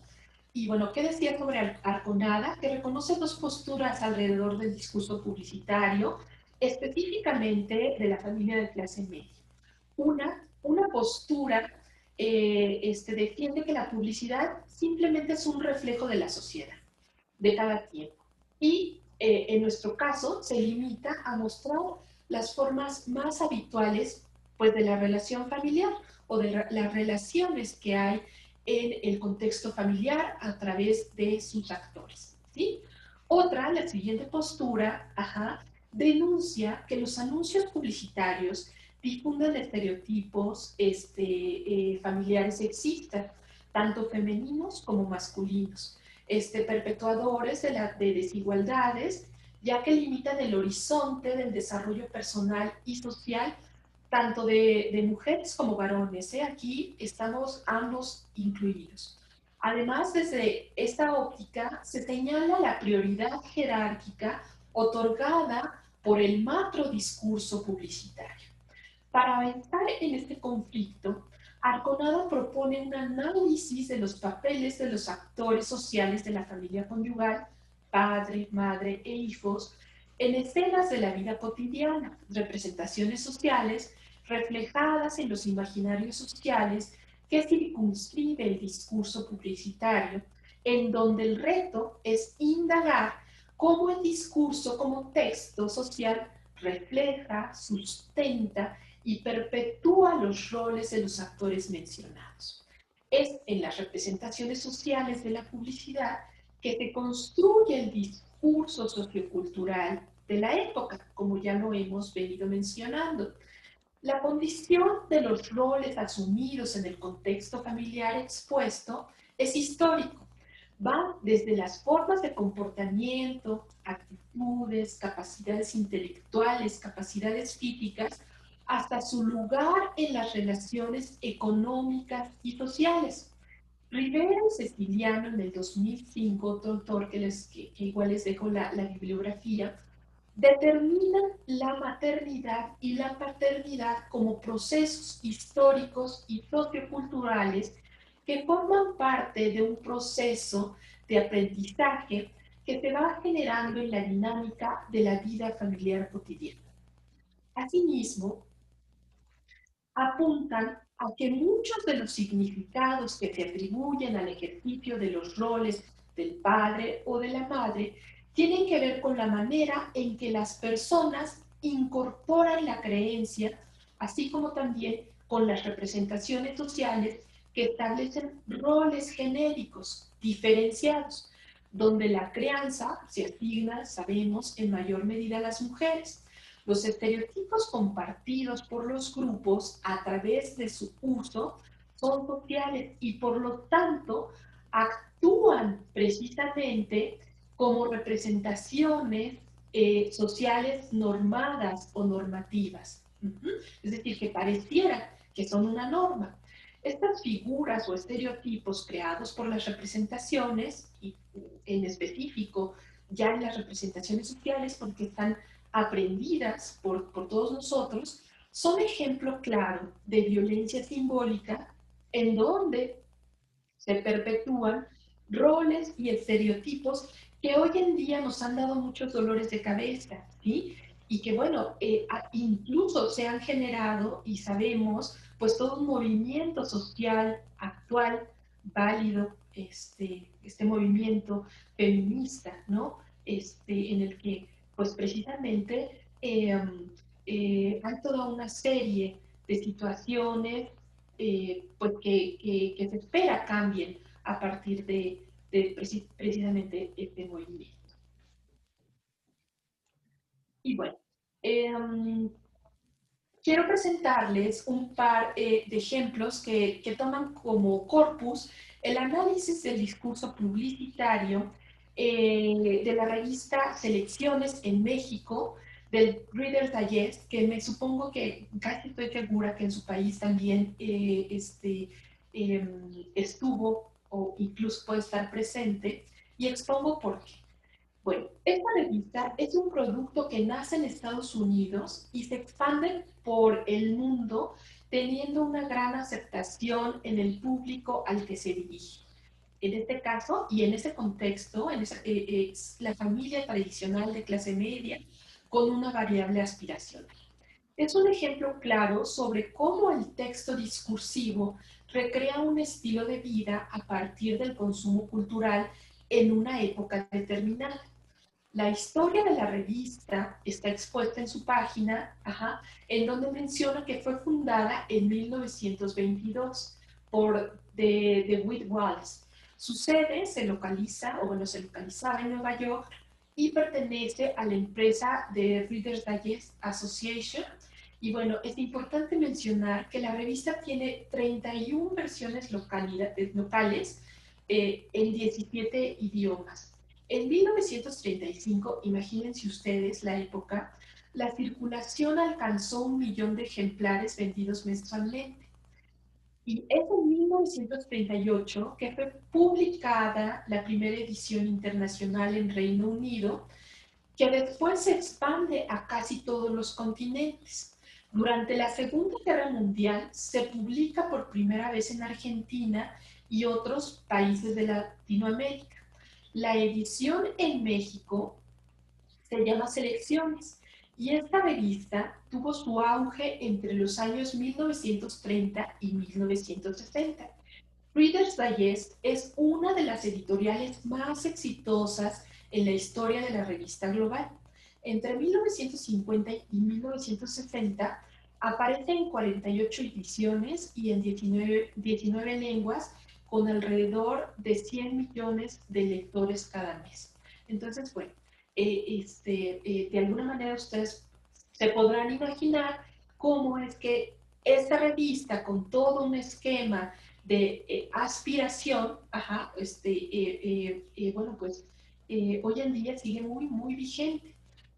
Y bueno, ¿qué decía sobre Arconada? Que reconoce dos posturas alrededor del discurso publicitario, específicamente de la familia de clase media. Una postura defiende que la publicidad simplemente es un reflejo de la sociedad, de cada tiempo. Y en nuestro caso se limita a mostrar las formas más habituales pues, de la relación familiar o de las relaciones que hay en el contexto familiar a través de sus actores. ¿Sí? Otra, la siguiente postura, denuncia que los anuncios publicitarios difunden estereotipos familiares sexistas, tanto femeninos como masculinos, perpetuadores de desigualdades, ya que limitan el horizonte del desarrollo personal y social tanto de mujeres como varones. Aquí estamos ambos incluidos. Además, desde esta óptica se señala la prioridad jerárquica otorgada por el macro discurso publicitario. Para avanzar en este conflicto, Arconada propone un análisis de los papeles de los actores sociales de la familia conyugal, padre, madre e hijos, en escenas de la vida cotidiana, representaciones sociales reflejadas en los imaginarios sociales que circunscribe el discurso publicitario, en donde el reto es indagar cómo el discurso como texto social refleja, sustenta y perpetúa los roles de los actores mencionados. Es en las representaciones sociales de la publicidad que se construye el discurso sociocultural de la época, como ya lo hemos venido mencionando. La condición de los roles asumidos en el contexto familiar expuesto es histórico. Va desde las formas de comportamiento, actitudes, capacidades intelectuales, capacidades físicas, hasta su lugar en las relaciones económicas y sociales. Rivera y Ceciliano, en el 2005, otro autor que igual les dejo la bibliografía, determinan la maternidad y la paternidad como procesos históricos y socioculturales que forman parte de un proceso de aprendizaje que se va generando en la dinámica de la vida familiar cotidiana. Asimismo, apuntan a que muchos de los significados que se atribuyen al ejercicio de los roles del padre o de la madre tienen que ver con la manera en que las personas incorporan la creencia, así como también con las representaciones sociales que establecen roles genéricos diferenciados, donde la crianza se asigna, sabemos, en mayor medida a las mujeres. Los estereotipos compartidos por los grupos a través de su uso son sociales y por lo tanto actúan precisamente como representaciones sociales normadas o normativas. Es decir, que pareciera que son una norma. Estas figuras o estereotipos creados por las representaciones, y en específico ya en las representaciones sociales, porque están aprendidas por todos nosotros, son ejemplo claro de violencia simbólica en donde se perpetúan roles y estereotipos que hoy en día nos han dado muchos dolores de cabeza, ¿sí? Y que, bueno, incluso se han generado, y sabemos, pues todo un movimiento social actual, válido, este movimiento feminista, ¿no? En el que, pues precisamente, hay toda una serie de situaciones pues que se espera cambien a partir de precisamente este movimiento. Y bueno, eh, quiero presentarles un par de ejemplos que toman como corpus el análisis del discurso publicitario de la revista Selecciones en México, del Reader's Digest, que me supongo que casi estoy segura que en su país también estuvo o incluso puede estar presente, y expongo por qué. Bueno, esta revista es un producto que nace en Estados Unidos y se expande por el mundo teniendo una gran aceptación en el público al que se dirige. En este caso y en ese contexto, es la familia tradicional de clase media con una variable aspiración. Es un ejemplo claro sobre cómo el texto discursivo recrea un estilo de vida a partir del consumo cultural en una época determinada. La historia de la revista está expuesta en su página, en donde menciona que fue fundada en 1922 por DeWitt Wallace. Su sede se localiza, o bueno, se localizaba en Nueva York y pertenece a la empresa de Reader's Digest Association. Y bueno, es importante mencionar que la revista tiene 31 versiones locales en 17 idiomas. En 1935, imagínense ustedes la época, la circulación alcanzó 1 millón de ejemplares vendidos mensualmente. Y es en 1938 que fue publicada la primera edición internacional en Reino Unido, que después se expande a casi todos los continentes. Durante la Segunda Guerra Mundial se publica por primera vez en Argentina y otros países de Latinoamérica. La edición en México se llama Selecciones y esta revista tuvo su auge entre los años 1930 y 1960. Reader's Digest es una de las editoriales más exitosas en la historia de la revista global. Entre 1950 y 1960 aparece en 48 ediciones y en 19 lenguas con alrededor de 100 millones de lectores cada mes. Entonces, bueno, de alguna manera ustedes se podrán imaginar cómo es que esta revista con todo un esquema de aspiración, bueno, pues hoy en día sigue muy, muy vigente.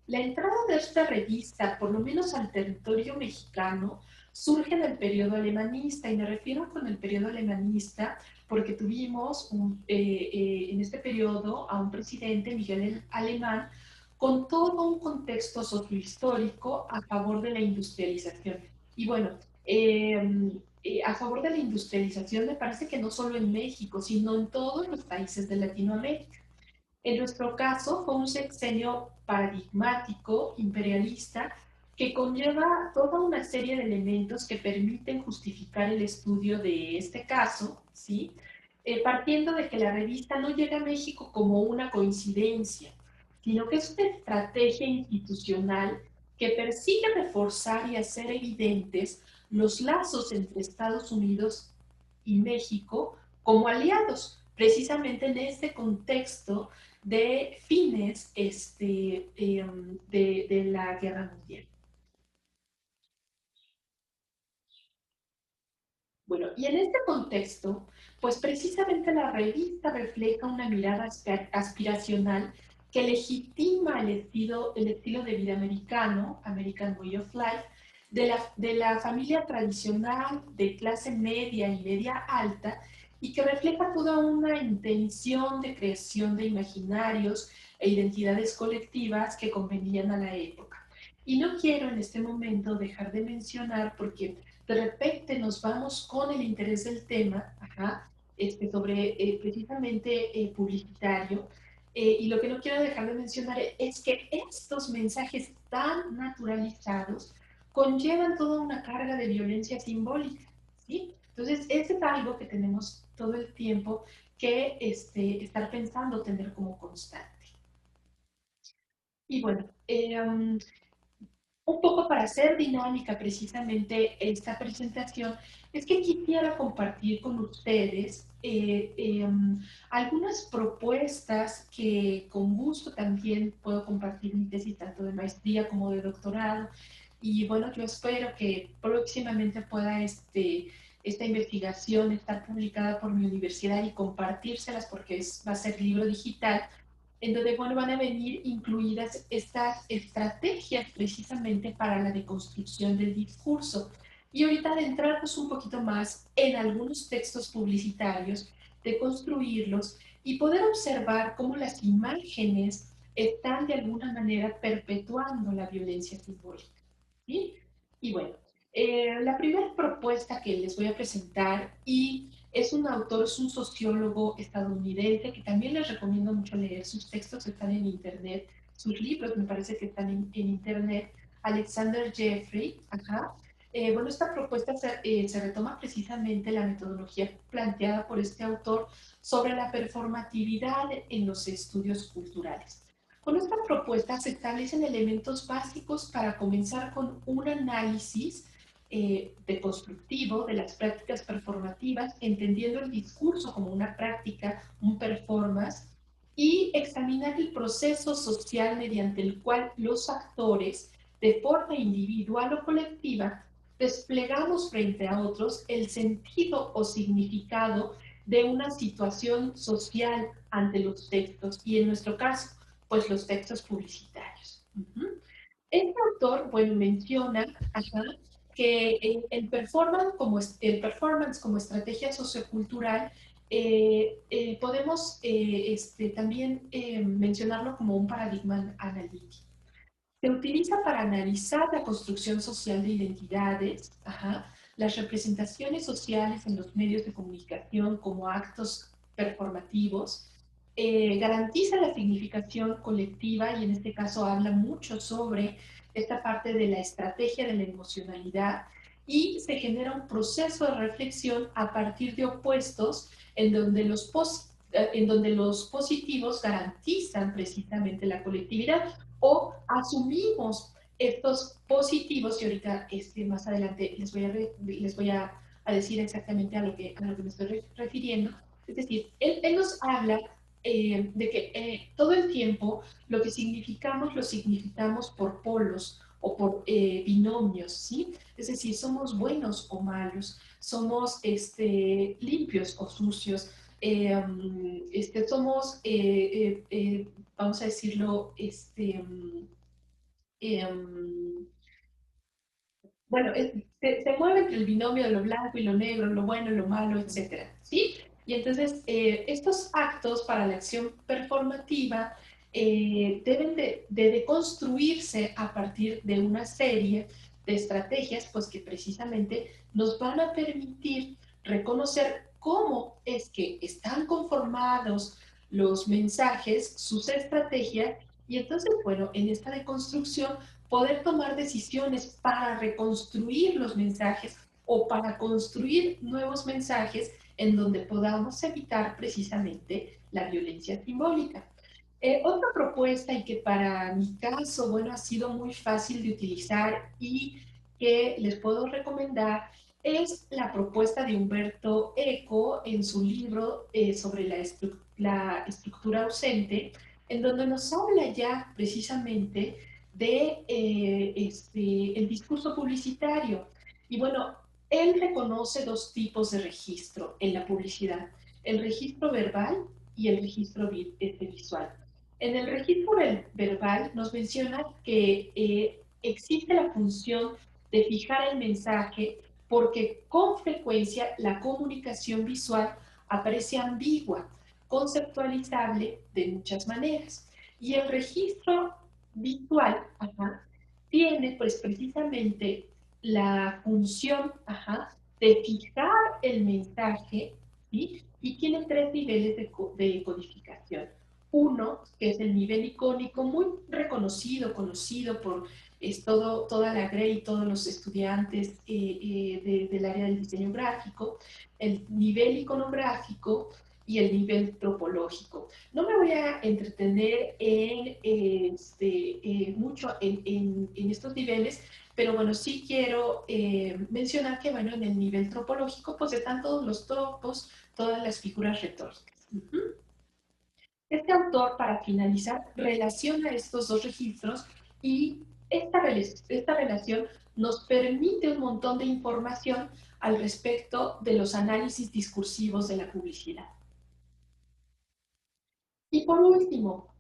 La entrada de esta revista, por lo menos al territorio mexicano, surge en el periodo alemanista, y me refiero con el periodo alemanista porque tuvimos en este periodo a un presidente, Miguel Alemán, con todo un contexto sociohistórico a favor de la industrialización. Y bueno, a favor de la industrialización me parece que no solo en México, sino en todos los países de Latinoamérica. En nuestro caso fue un sexenio paradigmático, imperialista, que conlleva toda una serie de elementos que permiten justificar el estudio de este caso, ¿sí? Partiendo de que la revista no llega a México como una coincidencia, sino que es una estrategia institucional que persigue reforzar y hacer evidentes los lazos entre Estados Unidos y México como aliados, precisamente en este contexto de fines de la Guerra Mundial. Bueno, y en este contexto, pues precisamente la revista refleja una mirada aspiracional que legitima el estilo de vida americano, American Way of Life, de la familia tradicional de clase media y media alta, y que refleja toda una intención de creación de imaginarios e identidades colectivas que convenían a la época. Y no quiero en este momento dejar de mencionar, porque de repente nos vamos con el interés del tema, ajá, sobre precisamente publicitario, y lo que no quiero dejar de mencionar es que estos mensajes tan naturalizados conllevan toda una carga de violencia simbólica, ¿sí? Entonces, ese es algo que tenemos todo el tiempo que estar pensando, tener como constante. Y bueno, un poco para hacer dinámica precisamente esta presentación, es que quisiera compartir con ustedes algunas propuestas que con gusto también puedo compartir mi tesis tanto de maestría como de doctorado. Y bueno, yo espero que próximamente pueda esta investigación estar publicada por mi universidad y compartírselas, porque va a ser libro digital, en donde bueno, van a venir incluidas estas estrategias precisamente para la deconstrucción del discurso. Y ahorita adentrarnos un poquito más en algunos textos publicitarios, deconstruirlos y poder observar cómo las imágenes están de alguna manera perpetuando la violencia simbólica. ¿Sí? Y bueno, la primera propuesta que les voy a presentar, y es un autor, es un sociólogo estadounidense que también les recomiendo mucho leer. Sus textos están en internet, sus libros me parece que están en internet. Alexander Jeffrey, ajá. Bueno, esta propuesta se retoma precisamente la metodología planteada por este autor sobre la performatividad en los estudios culturales. Con esta propuesta se establecen elementos básicos para comenzar con un análisis deconstructivo de las prácticas performativas, entendiendo el discurso como una práctica, un performance, y examinar el proceso social mediante el cual los actores, de forma individual o colectiva, desplegamos frente a otros el sentido o significado de una situación social ante los textos, y en nuestro caso, pues los textos publicitarios. Este autor, bueno, menciona ajá, que el performance como estrategia sociocultural podemos también mencionarlo como un paradigma analítico. Se utiliza para analizar la construcción social de identidades, ajá, las representaciones sociales en los medios de comunicación como actos performativos, garantiza la significación colectiva, y en este caso habla mucho sobre esta parte de la estrategia de la emocionalidad, y se genera un proceso de reflexión a partir de opuestos en donde los positivos garantizan precisamente la colectividad, o asumimos estos positivos, y ahorita más adelante les voy a decir exactamente a lo que me estoy refiriendo. Es decir, él nos habla de que todo el tiempo lo que significamos lo significamos por polos o por binomios, ¿sí? Es decir, somos buenos o malos, somos limpios o sucios, somos, vamos a decirlo, um, bueno, se mueve entre el binomio de lo blanco y lo negro, lo bueno y lo malo, etcétera, ¿sí? Y entonces, estos actos para la acción performativa deben de deconstruirse a partir de una serie de estrategias, pues que precisamente nos van a permitir reconocer cómo es que están conformados los mensajes, sus estrategias, y entonces, bueno, en esta deconstrucción poder tomar decisiones para reconstruir los mensajes o para construir nuevos mensajes en donde podamos evitar precisamente la violencia simbólica. Otra propuesta, y que para mi caso, bueno, ha sido muy fácil de utilizar y que les puedo recomendar, es la propuesta de Humberto Eco en su libro sobre la estructura ausente, en donde nos habla ya precisamente de el discurso publicitario. Y bueno, él reconoce dos tipos de registro en la publicidad, el registro verbal y el registro visual. En el registro verbal nos menciona que existe la función de fijar el mensaje porque con frecuencia la comunicación visual aparece ambigua, conceptualizable de muchas maneras. Y el registro visual tiene pues precisamente la función de fijar el mensaje, ¿sí? Y tiene tres niveles de codificación. Uno, que es el nivel icónico, muy reconocido, conocido por toda la GRE y todos los estudiantes del área del diseño gráfico, el nivel iconográfico y el nivel tropológico. No me voy a entretener mucho en estos niveles, pero bueno, sí quiero mencionar que, bueno, en el nivel tropológico, pues están todos los tropos, todas las figuras retóricas. Este autor, para finalizar, relaciona estos dos registros y esta relación nos permite un montón de información al respecto de los análisis discursivos de la publicidad. Y por último,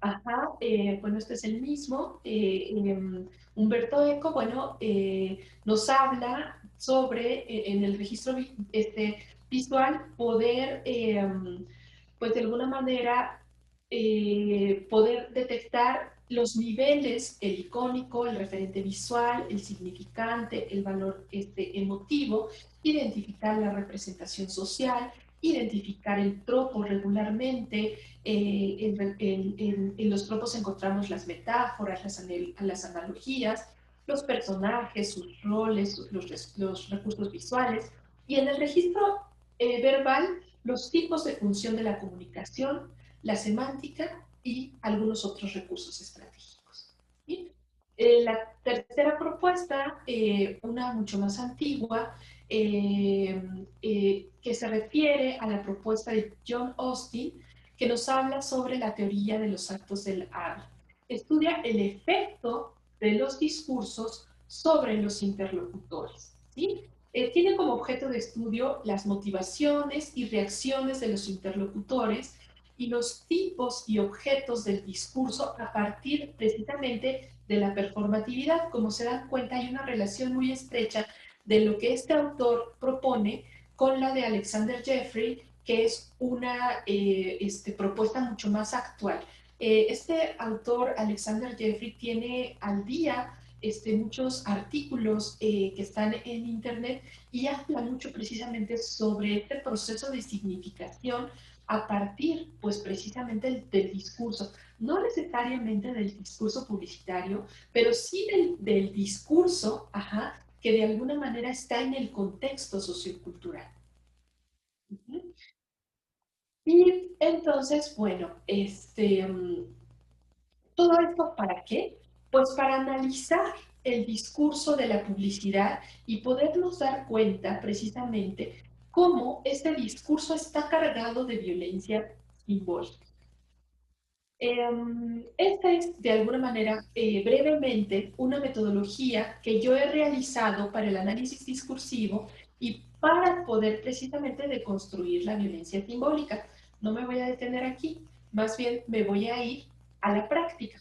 bueno, este es el mismo, Humberto Eco, bueno, nos habla sobre, en el registro visual, poder, pues de alguna manera, poder detectar los niveles, el icónico, el referente visual, el significante, el valor emotivo, identificar la representación social, identificar el tropo regularmente. En los tropos encontramos las metáforas, las analogías, los personajes, sus roles, los recursos visuales. Y en el registro verbal, los tipos de función de la comunicación, la semántica y algunos otros recursos estratégicos. ¿Sí? La tercera propuesta, una mucho más antigua, que se refiere a la propuesta de John Austin, que nos habla sobre la teoría de los actos del habla. Estudia el efecto de los discursos sobre los interlocutores. ¿Sí? Tiene como objeto de estudio las motivaciones y reacciones de los interlocutores y los tipos y objetos del discurso a partir precisamente de la performatividad. Como se dan cuenta, hay una relación muy estrecha de lo que este autor propone con la de Alexander Jeffrey, que es una propuesta mucho más actual. Este autor, Alexander Jeffrey, tiene al día muchos artículos que están en Internet y habla mucho precisamente sobre este proceso de significación a partir, pues precisamente del discurso, no necesariamente del discurso publicitario, pero sí del discurso, que de alguna manera está en el contexto sociocultural. Y entonces, bueno, ¿todo esto para qué? Pues para analizar el discurso de la publicidad y podernos dar cuenta precisamente cómo este discurso está cargado de violencia simbólica. Esta es, de alguna manera, brevemente, una metodología que yo he realizado para el análisis discursivo y para poder precisamente deconstruir la violencia simbólica. No me voy a detener aquí, más bien me voy a ir a la práctica.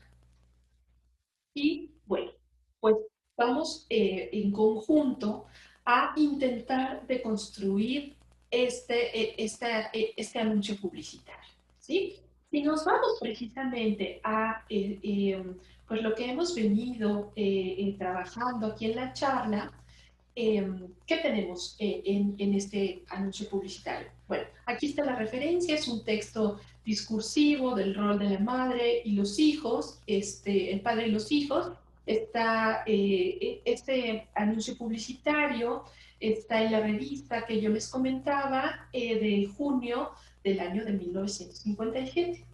Y bueno, pues vamos en conjunto a intentar deconstruir este anuncio publicitario, ¿sí? Si nos vamos precisamente a pues lo que hemos venido trabajando aquí en la charla, ¿qué tenemos en este anuncio publicitario? Bueno, aquí está la referencia, es un texto discursivo del rol de la madre y los hijos, el padre y los hijos. Está este anuncio publicitario, está en la revista que yo les comentaba de junio del año de 1957.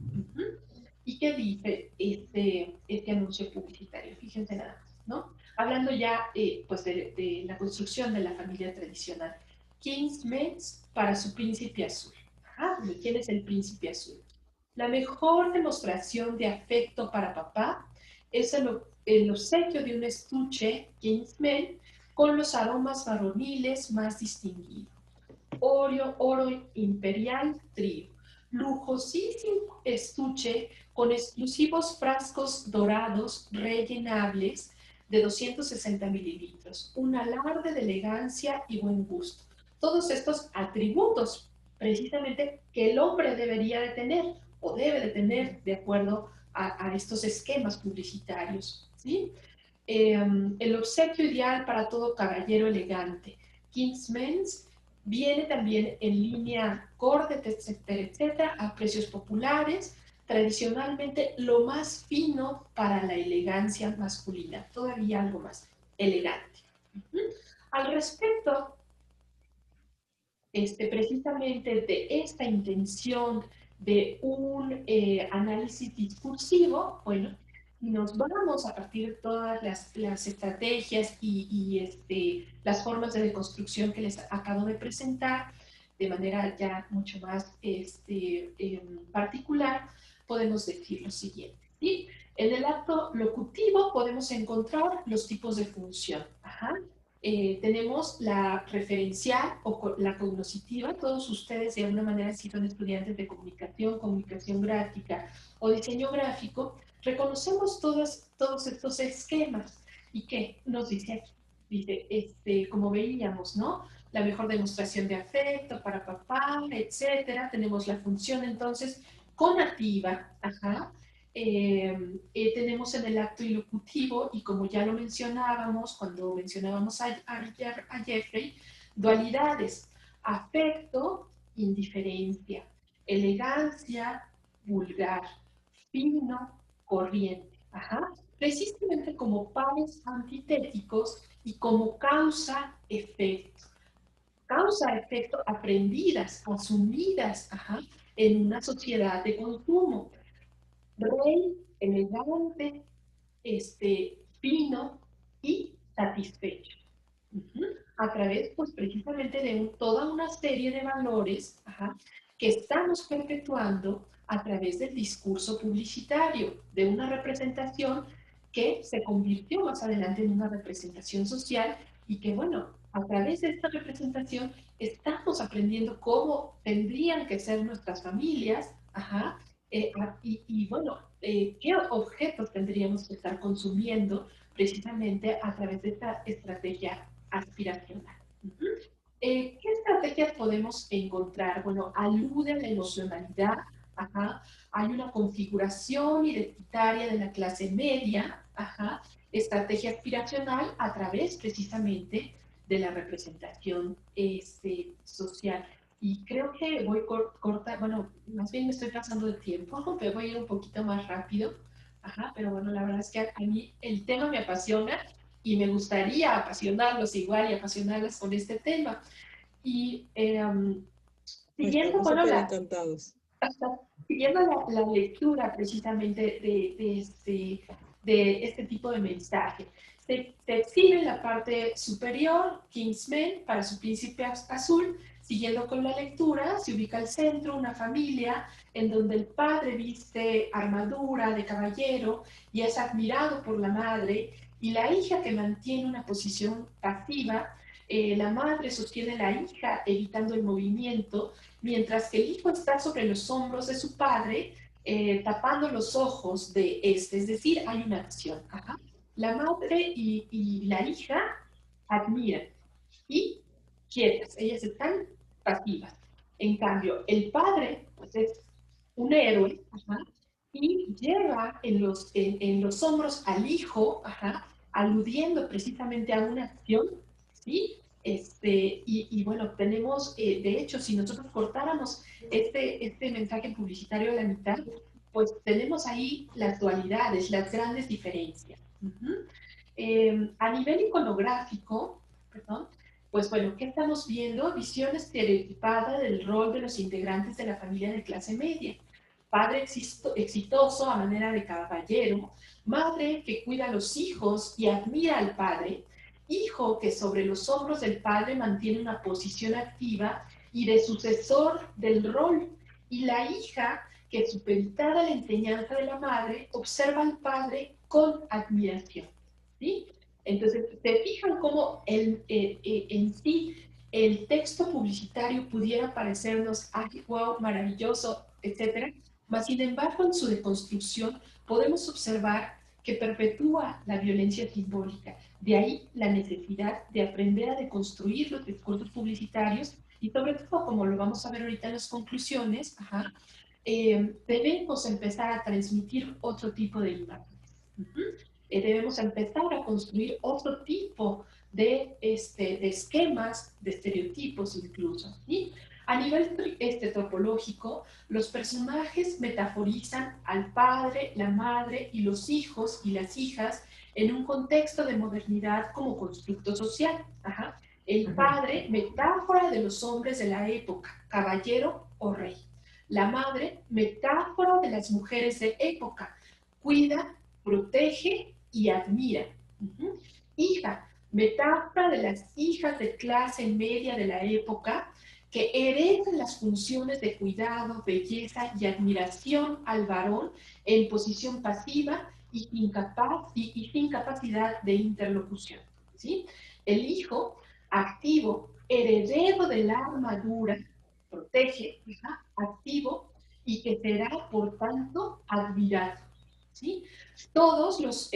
¿Y qué dice este anuncio publicitario? Fíjense nada más, ¿no? Hablando ya pues de la construcción de la familia tradicional. Kingsmans para su príncipe azul. Ajá, ¿quién es el príncipe azul? La mejor demostración de afecto para papá es el obsequio de un estuche Kingsman con los aromas varoniles más distinguidos. Oro imperial trío. Lujosísimo estuche con exclusivos frascos dorados rellenables de 260 mililitros. Un alarde de elegancia y buen gusto. Todos estos atributos, precisamente, que el hombre debería de tener o debe de tener de acuerdo a estos esquemas publicitarios. ¿Sí? El obsequio ideal para todo caballero elegante. Kingsmen's viene también en línea Cordet, etcétera, etcétera, a precios populares, tradicionalmente lo más fino para la elegancia masculina, todavía algo más elegante. Al respecto, precisamente de esta intención de un análisis discursivo, bueno, nos vamos a partir de todas las estrategias las formas de deconstrucción que les acabo de presentar, de manera ya mucho más particular, podemos decir lo siguiente. ¿Sí? En el acto locutivo podemos encontrar los tipos de función. Ajá. Tenemos la referencial o la cognoscitiva. Todos ustedes de alguna manera, si son estudiantes de comunicación, comunicación gráfica o diseño gráfico, reconocemos todos estos esquemas. ¿Y qué nos dice aquí? Dice, como veíamos, ¿no? La mejor demostración de afecto para papá, etcétera. Tenemos la función entonces conativa, ajá, tenemos en el acto ilocutivo, y como ya lo mencionábamos cuando mencionábamos a Jeffrey, dualidades: afecto, indiferencia; elegancia, vulgar; fino, corriente. Ajá. Precisamente como pares antitéticos y como causa-efecto. Causa-efecto aprendidas, asumidas, ajá, en una sociedad de consumo. Rey, elegante, fino y satisfecho. A través, pues, precisamente de toda una serie de valores, ajá, que estamos perpetuando a través del discurso publicitario, de una representación que se convirtió más adelante en una representación social y que, bueno, a través de esta representación estamos aprendiendo cómo tendrían que ser nuestras familias, ajá, bueno, qué objetos tendríamos que estar consumiendo precisamente a través de esta estrategia aspiracional. ¿Qué estrategias podemos encontrar? Bueno, alude a la emocionalidad. Ajá. Hay una configuración identitaria de la clase media. Ajá. Estrategia aspiracional a través precisamente de la representación social. Y creo que voy corta, bueno, más bien me estoy pasando de tiempo, pero voy a ir un poquito más rápido. Ajá, pero bueno, la verdad es que a mí el tema me apasiona y me gustaría apasionarlos igual y apasionarlas con este tema. Y siguiendo, Estamos bueno, súper encantados. siguiendo la lectura precisamente de este tipo de mensaje, se exhibe en la parte superior Kingsman para su príncipe azul. Siguiendo con la lectura, se ubica al centro una familia en donde el padre viste armadura de caballero y es admirado por la madre, y la hija que mantiene una posición pasiva. La madre sostiene a la hija evitando el movimiento, mientras que el hijo está sobre los hombros de su padre, tapando los ojos de este, es decir, hay una acción. Ajá. La madre y la hija admiran y quietas, ellas están pasivas. En cambio, el padre, pues, es un héroe, ajá, y lleva en los hombros al hijo, ajá, aludiendo precisamente a una acción, ¿sí? Bueno, tenemos, de hecho, si nosotros cortáramos este mensaje publicitario a la mitad, pues tenemos ahí las dualidades, las grandes diferencias. A nivel iconográfico, perdón, pues bueno, ¿qué estamos viendo? Visión estereotipada del rol de los integrantes de la familia de clase media. padre exitoso a manera de caballero, madre que cuida a los hijos y admira al padre, hijo que sobre los hombros del padre mantiene una posición activa y de sucesor del rol, y la hija que supeditada a la enseñanza de la madre observa al padre con admiración. ¿Sí? Entonces, se fijan cómo en sí el texto publicitario pudiera parecernos, ay, wow, maravilloso, etcétera, mas sin embargo en su deconstrucción podemos observar que perpetúa la violencia simbólica. De ahí la necesidad de aprender a deconstruir los discursos publicitarios y sobre todo, como lo vamos a ver ahorita en las conclusiones, debemos empezar a transmitir otro tipo de imágenes. Debemos empezar a construir otro tipo de esquemas, de estereotipos incluso. ¿Sí? A nivel topológico, los personajes metaforizan al padre, la madre y los hijos y las hijas en un contexto de modernidad como constructo social. Ajá. El padre, metáfora de los hombres de la época, caballero o rey. La madre, metáfora de las mujeres de época, cuida, protege y admira. Hija, metáfora de las hijas de clase media de la época que heredan las funciones de cuidado, belleza y admiración al varón en posición pasiva y sin capacidad de interlocución. ¿Sí? El hijo, activo, heredero de la armadura, protege, activo, y que será, por tanto, admirado. ¿Sí? Todos los,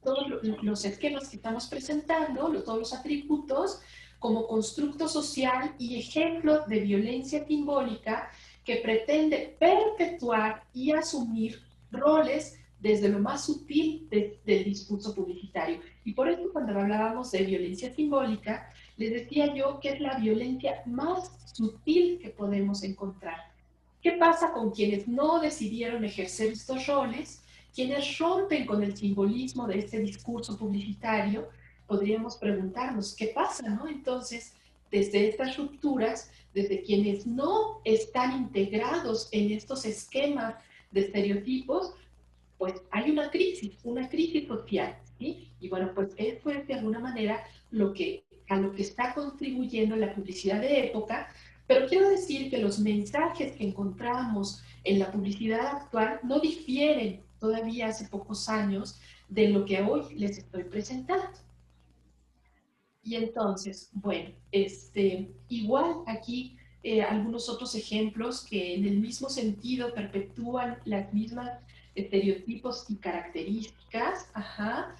todos los esquemas que estamos presentando, todos los atributos, como constructo social y ejemplo de violencia simbólica que pretende perpetuar y asumir roles desde lo más sutil del discurso publicitario. Y por eso cuando hablábamos de violencia simbólica, les decía yo que es la violencia más sutil que podemos encontrar. ¿Qué pasa con quienes no decidieron ejercer estos roles? Quienes rompen con el simbolismo de este discurso publicitario, podríamos preguntarnos, ¿qué pasa, no? Entonces, desde estas rupturas, desde quienes no están integrados en estos esquemas de estereotipos, pues hay una crisis social, ¿sí? Y bueno, pues eso es de alguna manera a lo que está contribuyendo la publicidad de época, pero quiero decir que los mensajes que encontramos en la publicidad actual no difieren todavía hace pocos años de lo que hoy les estoy presentando. Y entonces, bueno, igual aquí algunos otros ejemplos que en el mismo sentido perpetúan las mismas estereotipos y características. Ajá.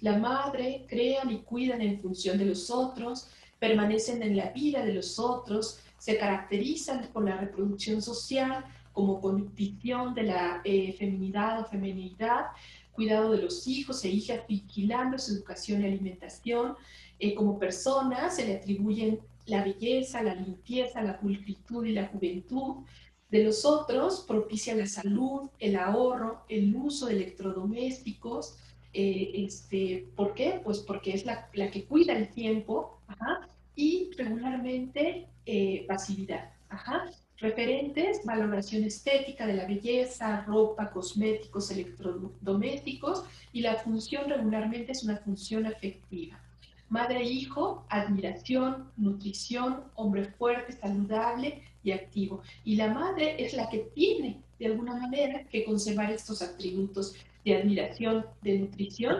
La madre, crean y cuidan en función de los otros, permanecen en la vida de los otros, se caracterizan por la reproducción social como condición de la feminidad o feminidad, cuidado de los hijos e hijas, vigilando su educación y alimentación. Como personas se le atribuyen la belleza, la limpieza, la pulcritud y la juventud. De los otros propicia la salud, el ahorro, el uso de electrodomésticos. ¿Por qué? Pues porque es la que cuida el tiempo, ajá, y regularmente pasividad. Ajá. Referentes, valoración estética de la belleza, ropa, cosméticos, electrodomésticos, y la función regularmente es una función afectiva. Madre e hijo, admiración, nutrición, hombre fuerte, saludable y activo. Y la madre es la que tiene, de alguna manera, que conservar estos atributos de admiración, de nutrición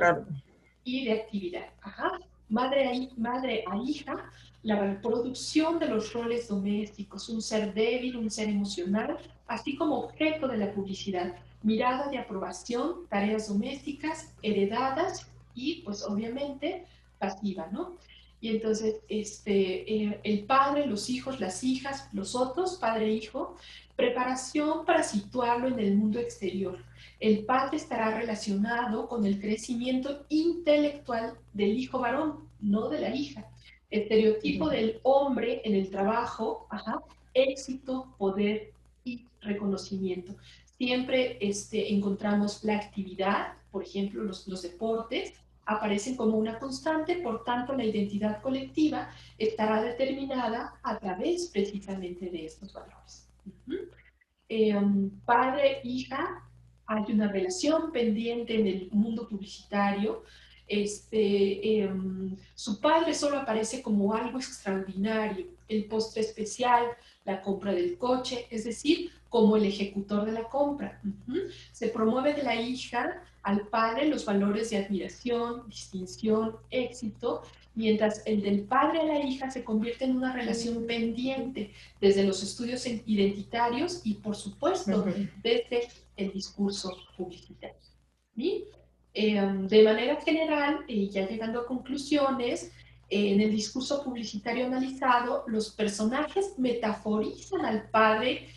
y de actividad. Ajá. Madre a hija, la reproducción de los roles domésticos, un ser débil, un ser emocional, así como objeto de la publicidad, mirada de aprobación, tareas domésticas, heredadas y, pues, obviamente, pasiva, ¿no? Y entonces, el padre, los hijos, las hijas, los otros, padre e hijo, preparación para situarlo en el mundo exterior. El padre estará relacionado con el crecimiento intelectual del hijo varón, no de la hija. Estereotipo del hombre en el trabajo, ajá, éxito, poder y reconocimiento. Siempre encontramos la actividad, por ejemplo, los deportes, aparecen como una constante, por tanto la identidad colectiva estará determinada a través precisamente de estos valores. Padre, hija, hay una relación pendiente en el mundo publicitario. Su padre solo aparece como algo extraordinario, el postre especial, la compra del coche, es decir, como el ejecutor de la compra. Se promueve de la hija al padre los valores de admiración, distinción, éxito, mientras el del padre a la hija se convierte en una relación pendiente desde los estudios identitarios y, por supuesto, desde el discurso publicitario. ¿Sí? De manera general, ya llegando a conclusiones, en el discurso publicitario analizado, los personajes metaforizan al padre,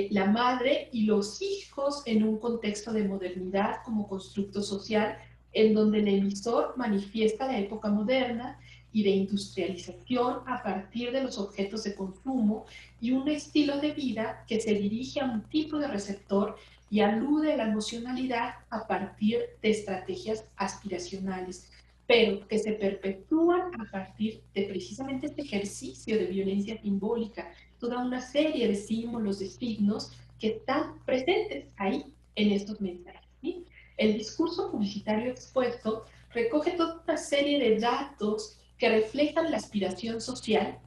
la madre y los hijos en un contexto de modernidad como constructo social, en donde el emisor manifiesta la época moderna y de industrialización a partir de los objetos de consumo y un estilo de vida que se dirige a un tipo de receptor y alude a la emocionalidad a partir de estrategias aspiracionales, pero que se perpetúan a partir de precisamente este ejercicio de violencia simbólica, toda una serie de símbolos, de signos que están presentes ahí en estos mensajes. ¿Sí? El discurso publicitario expuesto recoge toda una serie de datos que reflejan la aspiración social,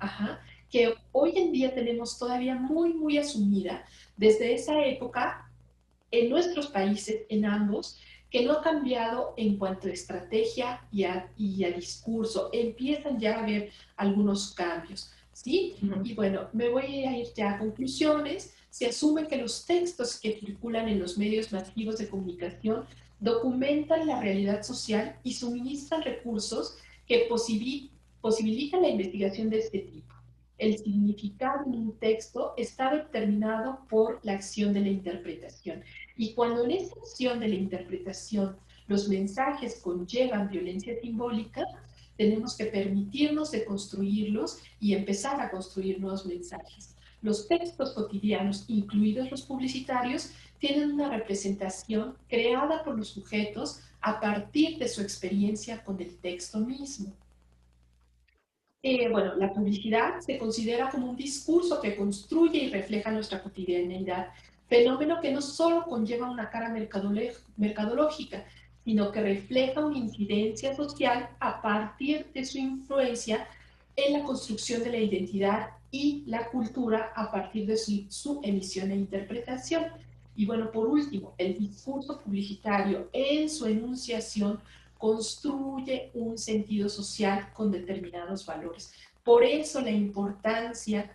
que hoy en día tenemos todavía muy, muy asumida desde esa época en nuestros países, en ambos, que no ha cambiado en cuanto a estrategia y a discurso. Empiezan ya a haber algunos cambios, ¿sí? Y bueno, me voy a ir ya a conclusiones. Se asume que los textos que circulan en los medios masivos de comunicación documentan la realidad social y suministran recursos que posibilitan la investigación de este tipo. El significado en un texto está determinado por la acción de la interpretación. Y cuando en esa acción de la interpretación los mensajes conllevan violencia simbólica, tenemos que permitirnos de construirlos y empezar a construir nuevos mensajes. Los textos cotidianos, incluidos los publicitarios, tienen una representación creada por los sujetos a partir de su experiencia con el texto mismo. Bueno, la publicidad se considera como un discurso que construye y refleja nuestra cotidianeidad, fenómeno que no solo conlleva una cara mercadológica, sino que refleja una incidencia social a partir de su influencia en la construcción de la identidad y la cultura a partir de su emisión e interpretación. Y bueno, por último, el discurso publicitario en su enunciación construye un sentido social con determinados valores. Por eso la importancia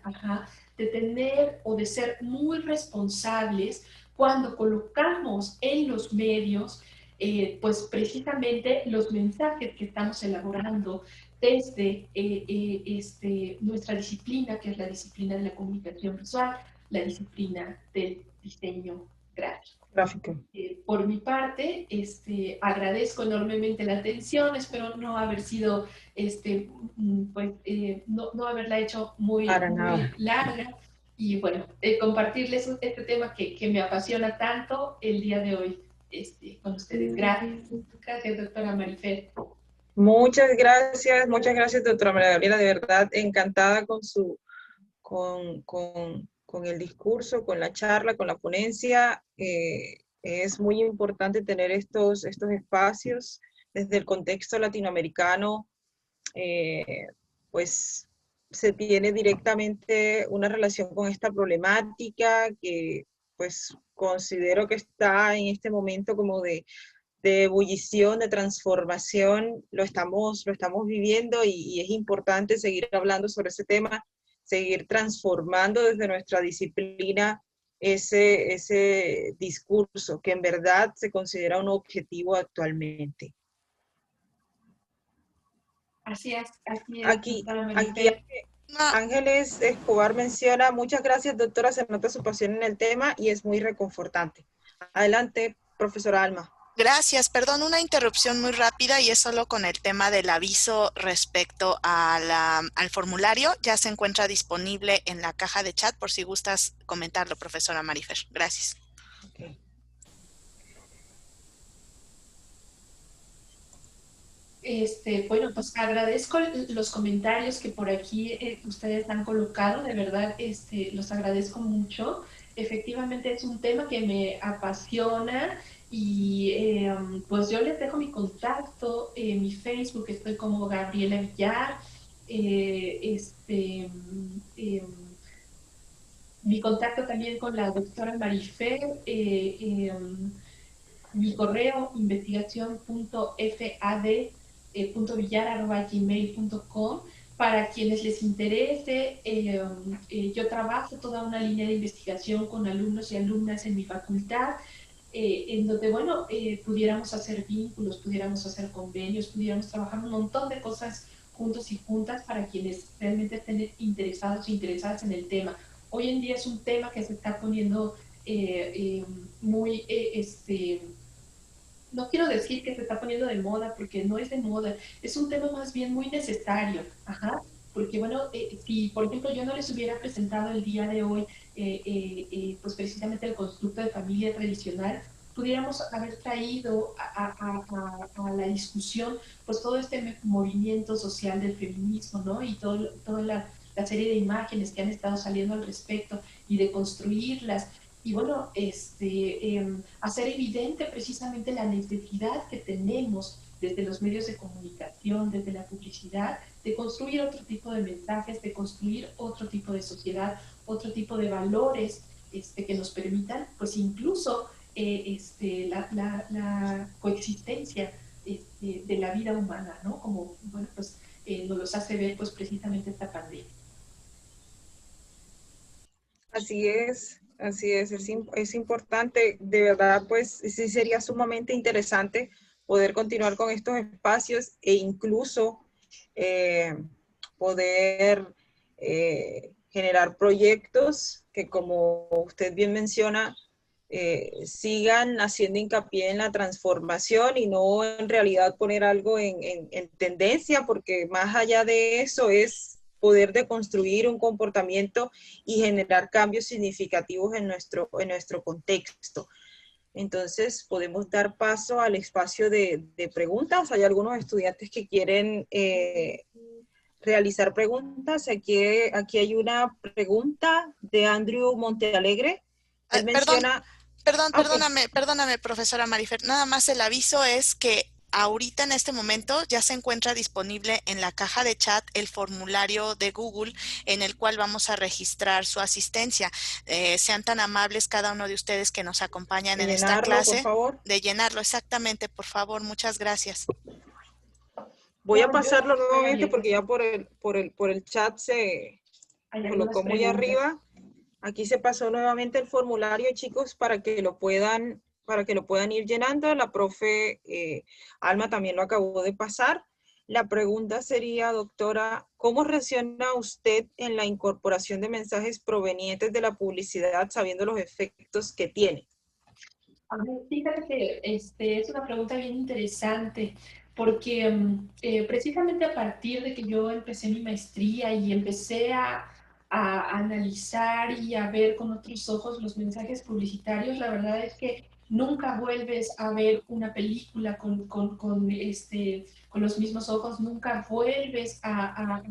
de tener o de ser muy responsables cuando colocamos en los medios, pues precisamente los mensajes que estamos elaborando desde nuestra disciplina, que es la disciplina de la comunicación visual, la disciplina del diseño gráfico. Por mi parte, agradezco enormemente la atención, espero no haber sido, pues, no haberla hecho muy, muy larga y bueno, compartirles este tema que me apasiona tanto el día de hoy con ustedes. Gracias. Gracias, doctora Marifer. Muchas gracias, doctora María Gabriela, de verdad encantada con el discurso, con la charla, con la ponencia. Es muy importante tener estos espacios desde el contexto latinoamericano, pues se tiene directamente una relación con esta problemática que pues considero que está en este momento como de ebullición, de transformación, lo estamos viviendo y es importante seguir hablando sobre ese tema, seguir transformando desde nuestra disciplina ese discurso que en verdad se considera un objetivo actualmente. Así es. Aquí Ángeles Escobar menciona, muchas gracias doctora, se nota su pasión en el tema y es muy reconfortante. Adelante, profesora Alma. Gracias, perdón, una interrupción muy rápida y es solo con el tema del aviso respecto al formulario. Ya se encuentra disponible en la caja de chat por si gustas comentarlo, profesora Marifer. Gracias. Okay. Bueno, pues agradezco los comentarios que por aquí ustedes han colocado, de verdad los agradezco mucho. efectivamente es un tema que me apasiona y pues yo les dejo mi contacto, mi Facebook, estoy como Gabriela Villar, eh, este, eh, mi contacto también con la doctora Marifer, mi correo investigación.fad.villar@gmail.com. Para quienes les interese, yo trabajo toda una línea de investigación con alumnos y alumnas en mi facultad, en donde, bueno, pudiéramos hacer vínculos, pudiéramos hacer convenios, pudiéramos trabajar un montón de cosas juntos y juntas para quienes realmente estén interesados e interesadas en el tema. Hoy en día es un tema que se está poniendo muy, no quiero decir que se está poniendo de moda, porque no es de moda, es un tema más bien muy necesario, ajá, porque bueno, si por ejemplo yo no les hubiera presentado el día de hoy, pues precisamente el constructo de familia tradicional, pudiéramos haber traído a la discusión pues todo este movimiento social del feminismo, ¿no? Y toda la serie de imágenes que han estado saliendo al respecto y de construirlas y bueno, hacer evidente precisamente la necesidad que tenemos desde los medios de comunicación, desde la publicidad, de construir otro tipo de mensajes, de construir otro tipo de sociedad, otro tipo de valores que nos permitan, pues incluso la coexistencia de la vida humana, ¿no? Como, bueno, pues nos los hace ver pues precisamente esta pandemia. Es importante, de verdad, pues sí sería sumamente interesante poder continuar con estos espacios e incluso poder generar proyectos que, como usted bien menciona, sigan haciendo hincapié en la transformación y no en realidad poner algo en tendencia, porque más allá de eso es poder deconstruir un comportamiento y generar cambios significativos en nuestro contexto. Entonces, podemos dar paso al espacio de preguntas. Hay algunos estudiantes que quieren realizar preguntas. Aquí hay una pregunta de Andrew Montealegre. Él menciona... Okay. Perdóname, profesora Marifer. Nada más el aviso es que ahorita en este momento ya se encuentra disponible en la caja de chat el formulario de Google en el cual vamos a registrar su asistencia. Sean tan amables cada uno de ustedes que nos acompañan en esta clase. Por favor. De llenarlo, exactamente, por favor. Muchas gracias. Voy a pasarlo nuevamente porque ya por el chat se colocó muy arriba. Aquí se pasó nuevamente el formulario, chicos, para que lo puedan ir llenando. La profe Alma también lo acabó de pasar. La pregunta sería, doctora, ¿cómo reacciona usted en la incorporación de mensajes provenientes de la publicidad sabiendo los efectos que tiene? Fíjate que es una pregunta bien interesante porque precisamente a partir de que yo empecé mi maestría y empecé a analizar y a ver con otros ojos los mensajes publicitarios, la verdad es que nunca vuelves a ver una película con los mismos ojos, nunca vuelves a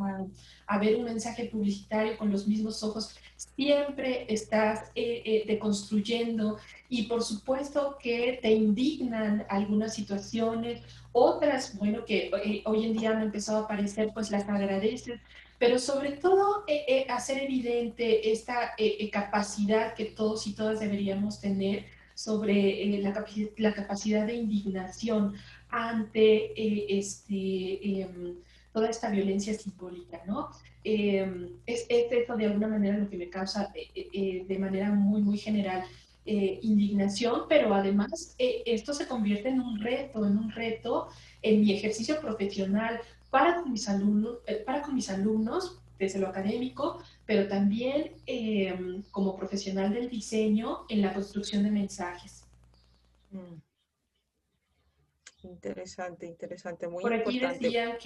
ver un mensaje publicitario con los mismos ojos, siempre estás deconstruyendo y por supuesto que te indignan algunas situaciones, otras, bueno, que hoy en día han empezado a aparecer, pues las agradeces, pero sobre todo hacer evidente esta capacidad que todos y todas deberíamos tener sobre la capacidad de indignación ante toda esta violencia simbólica, ¿no? Es eso de alguna manera lo que me causa de manera muy, muy general indignación, pero además esto se convierte en un reto en mi ejercicio profesional para con mis alumnos desde lo académico, pero también como profesional del diseño en la construcción de mensajes. Interesante, muy Por aquí importante. decían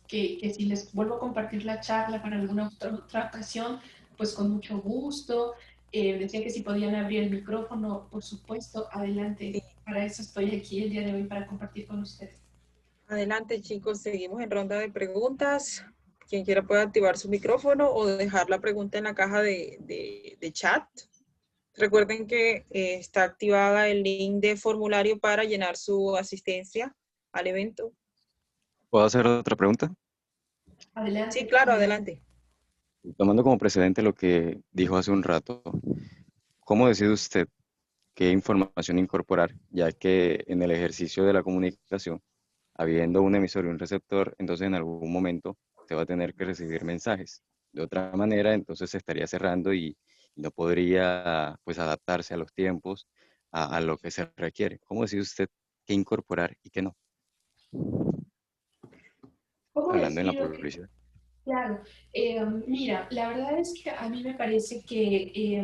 que si les vuelvo a compartir la charla para alguna otra ocasión, pues con mucho gusto. Decían que si podían abrir el micrófono, por supuesto, adelante. Sí. Para eso estoy aquí el día de hoy, para compartir con ustedes. Adelante, chicos, seguimos en ronda de preguntas. Quien quiera puede activar su micrófono o dejar la pregunta en la caja de chat. Recuerden que está activada el link de formulario para llenar su asistencia al evento. ¿Puedo hacer otra pregunta? Adelante. Sí, claro, adelante. Tomando como precedente lo que dijo hace un rato, ¿cómo decide usted qué información incorporar? Ya que en el ejercicio de la comunicación, habiendo un emisor y un receptor, entonces en algún momento se va a tener que recibir mensajes. De otra manera, entonces se estaría cerrando y no podría pues adaptarse a los tiempos, a lo que se requiere. ¿Cómo decide usted qué incorporar y qué no? ¿Cómo Hablando en la decido? publicidad. Claro, mira, la verdad es que a mí me parece que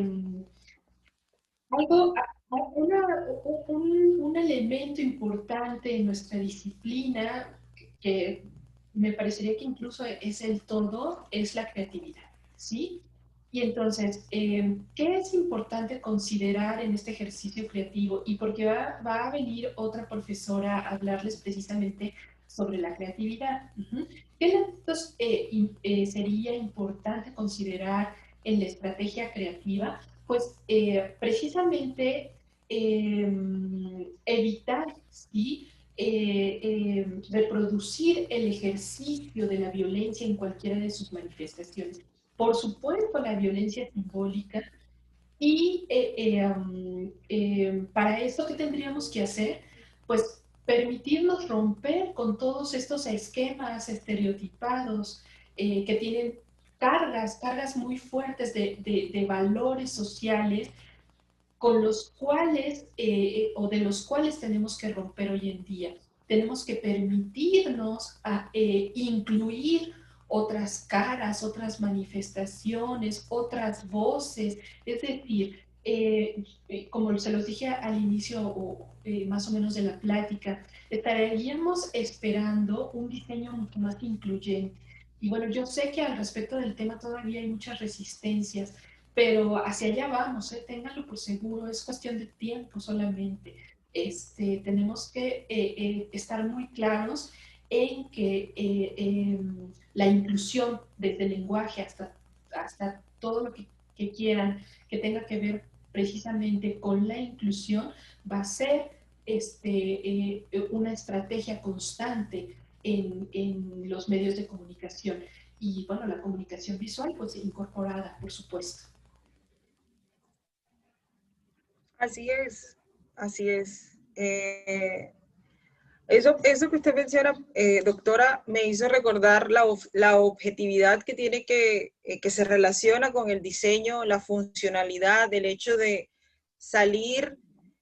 algo, un elemento importante en nuestra disciplina, que me parecería que incluso es el todo, es la creatividad, ¿sí? Y entonces, ¿qué es importante considerar en este ejercicio creativo? Y porque va a venir otra profesora a hablarles precisamente sobre la creatividad. ¿Qué elementos sería importante considerar en la estrategia creativa? Pues precisamente evitar, ¿sí? Reproducir el ejercicio de la violencia en cualquiera de sus manifestaciones. Por supuesto, la violencia simbólica. Y para esto, ¿qué tendríamos que hacer? Pues permitirnos romper con todos estos esquemas estereotipados que tienen cargas muy fuertes de valores sociales con los cuales o de los cuales tenemos que romper hoy en día. Tenemos que permitirnos incluir otras caras, otras manifestaciones, otras voces. Es decir, como se los dije al inicio o más o menos de la plática, estaríamos esperando un diseño mucho más incluyente. Y bueno, yo sé que al respecto del tema todavía hay muchas resistencias, pero hacia allá vamos, ténganlo por seguro, es cuestión de tiempo solamente. Tenemos que estar muy claros en que la inclusión desde el lenguaje hasta todo lo que quieran que tenga que ver precisamente con la inclusión va a ser una estrategia constante en los medios de comunicación. Y bueno, la comunicación visual pues incorporada, por supuesto. Así es, así es. Eso que usted menciona, doctora, me hizo recordar la objetividad que tiene que se relaciona con el diseño, la funcionalidad, el hecho de salir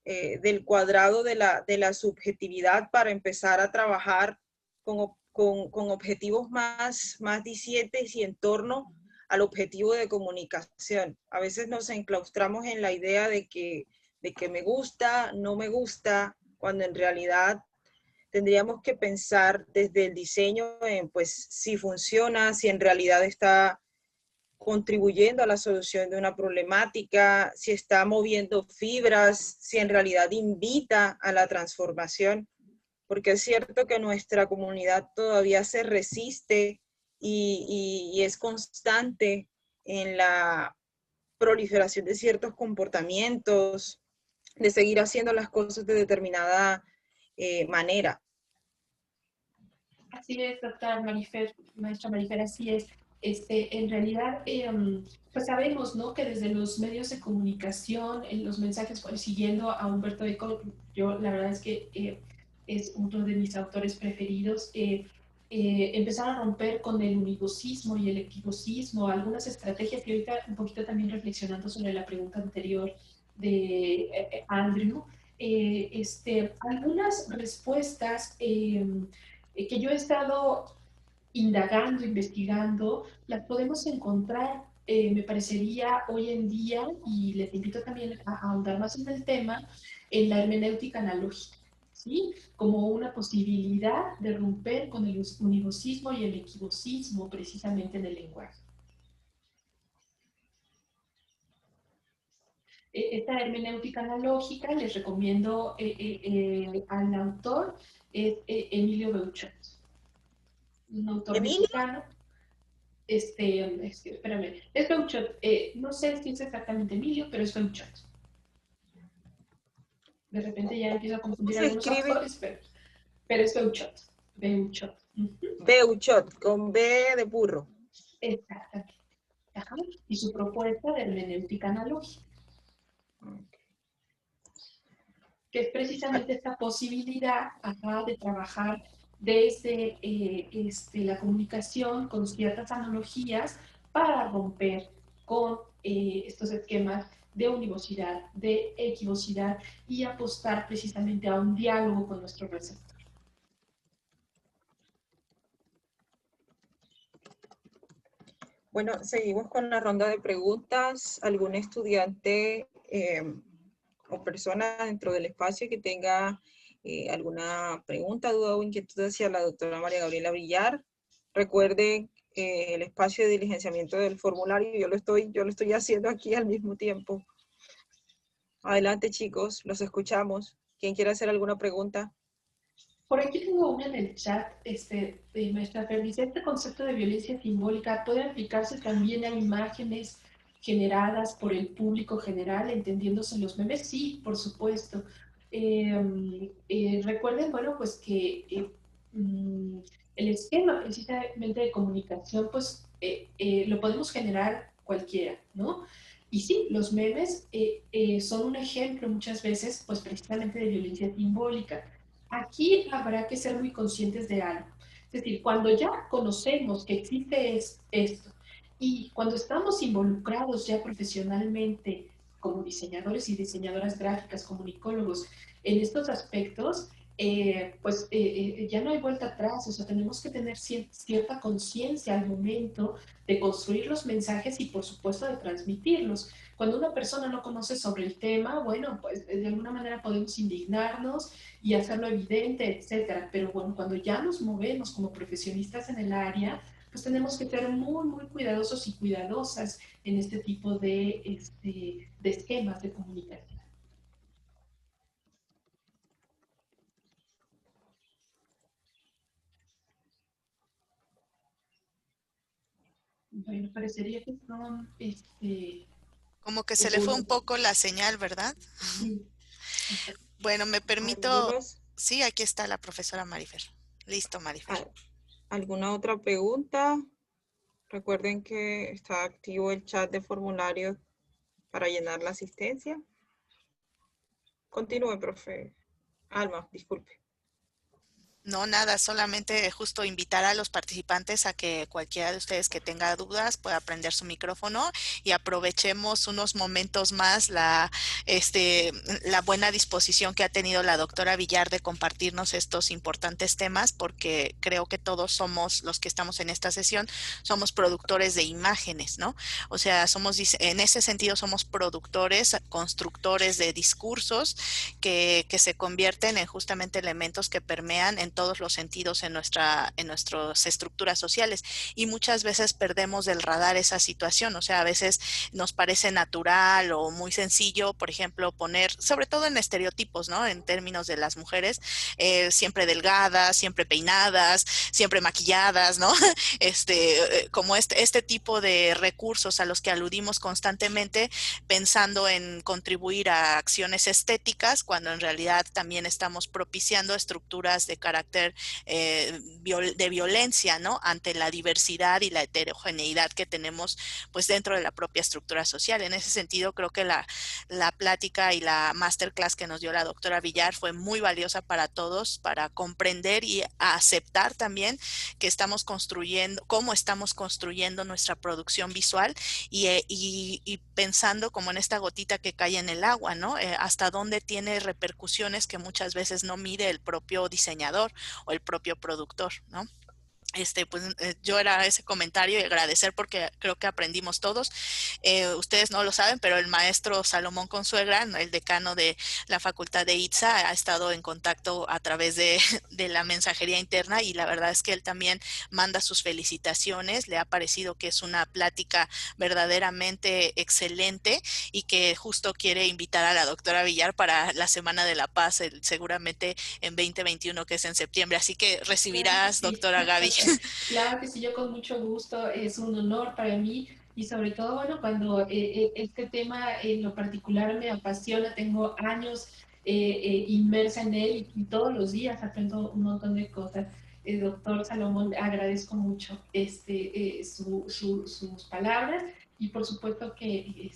del cuadrado de la subjetividad para empezar a trabajar con objetivos más dicientes y en torno al objetivo de comunicación. A veces nos enclaustramos en la idea de que me gusta, no me gusta, cuando en realidad tendríamos que pensar desde el diseño en pues si funciona, si en realidad está contribuyendo a la solución de una problemática, si está moviendo fibras, si en realidad invita a la transformación, porque es cierto que nuestra comunidad todavía se resiste y es constante en la proliferación de ciertos comportamientos, de seguir haciendo las cosas de determinada manera. Así es, doctora Marifer, maestra Marifer, así es. En realidad, pues sabemos, ¿no? Que desde los medios de comunicación, en los mensajes, pues, siguiendo a Humberto Eco, yo la verdad es que es uno de mis autores preferidos, empezaron a romper con el univocismo y el equivocismo, algunas estrategias que ahorita un poquito también reflexionando sobre la pregunta anterior de Andrew, algunas respuestas que yo he estado indagando, investigando, las podemos encontrar, me parecería hoy en día, y les invito también a ahondar más en el tema, en la hermenéutica analógica, ¿sí? Como una posibilidad de romper con el univocismo y el equivocismo precisamente en el lenguaje. Esta hermenéutica analógica les recomiendo al autor Emilio Beuchat, un autor Emilio, mexicano. espérame, es Beuchot. No sé si es exactamente Emilio, pero es Beuchot. De repente ya empiezo a ¿Cómo confundir se algunos escribe? autores, pero es Beuchot. Beuchot. Beuchot, con B de burro. Exactamente. Ajá. Y su propuesta de hermenéutica analógica, que es precisamente esta posibilidad, ajá, de trabajar desde la comunicación con ciertas analogías para romper con estos esquemas de univocidad, de equivocidad y apostar precisamente a un diálogo con nuestro receptor. Bueno, seguimos con la ronda de preguntas. ¿Algún estudiante o persona dentro del espacio que tenga alguna pregunta, duda o inquietud hacia la doctora María Gabriela Villar? Recuerden el espacio de diligenciamiento del formulario, yo lo estoy haciendo aquí al mismo tiempo. Adelante, chicos, los escuchamos. ¿Quién quiere hacer alguna pregunta? Por aquí tengo una en el chat, maestra Fer, dice, este concepto de violencia simbólica puede aplicarse también a imágenes generadas por el público general, entendiéndose los memes. Sí, por supuesto. Recuerden, bueno, pues que el esquema precisamente de comunicación, pues lo podemos generar cualquiera, ¿no? Y sí, los memes son un ejemplo muchas veces, pues precisamente de violencia simbólica. Aquí habrá que ser muy conscientes de algo. Es decir, cuando ya conocemos que existe esto y cuando estamos involucrados ya profesionalmente como diseñadores y diseñadoras gráficas, comunicólogos, en estos aspectos, ya no hay vuelta atrás. O sea, tenemos que tener cierta conciencia al momento de construir los mensajes y, por supuesto, de transmitirlos. Cuando una persona no conoce sobre el tema, bueno, pues de alguna manera podemos indignarnos y hacerlo evidente, etcétera. Pero bueno, cuando ya nos movemos como profesionistas en el área, pues tenemos que ser muy, muy cuidadosos y cuidadosas en este tipo de esquemas de comunicación. Bueno, parecería que son, Como que se le fue un poco la señal, ¿verdad? sí. Bueno, me permito, ¿Algunos, sí, aquí está la profesora Marifer. Listo, Marifer. ¿Alguna otra pregunta? Recuerden que está activo el chat de formulario para llenar la asistencia. Continúe, profe. Alma, disculpe. No, nada, solamente justo invitar a los participantes a que cualquiera de ustedes que tenga dudas pueda prender su micrófono y aprovechemos unos momentos más la buena disposición que ha tenido la doctora Villar de compartirnos estos importantes temas, porque creo que todos somos, los que estamos en esta sesión, somos productores de imágenes, ¿no? O sea, en ese sentido somos productores, constructores de discursos que se convierten en justamente elementos que permean en todos los sentidos en nuestras estructuras sociales, y muchas veces perdemos del radar esa situación. O sea, a veces nos parece natural o muy sencillo, por ejemplo, poner, sobre todo en estereotipos, ¿no? En términos de las mujeres, siempre delgadas, siempre peinadas, siempre maquilladas, ¿no? Como este tipo de recursos a los que aludimos constantemente, pensando en contribuir a acciones estéticas, cuando en realidad también estamos propiciando estructuras de carácter de violencia, ¿no? Ante la diversidad y la heterogeneidad que tenemos pues dentro de la propia estructura social. En ese sentido, creo que la plática y la masterclass que nos dio la doctora Villar fue muy valiosa para todos, para comprender y aceptar también que estamos construyendo, cómo estamos construyendo nuestra producción visual y pensando como en esta gotita que cae en el agua, ¿no? Hasta dónde tiene repercusiones que muchas veces no mide el propio diseñador o el propio productor, ¿no? Yo era ese comentario y agradecer porque creo que aprendimos todos. Ustedes no lo saben, pero el maestro Salomón Consuegra, el decano de la Facultad de ITSA, ha estado en contacto a través de la mensajería interna, y la verdad es que él también manda sus felicitaciones. Le ha parecido que es una plática verdaderamente excelente y que justo quiere invitar a la doctora Villar para la Semana de la Paz, seguramente en 2021, que es en septiembre. Así que recibirás, doctora Gaby. Claro que sí, yo con mucho gusto, es un honor para mí y sobre todo, bueno, cuando este tema en lo particular me apasiona, tengo años inmersa en él y todos los días aprendo un montón de cosas. Doctor Salomón, agradezco mucho sus palabras y por supuesto que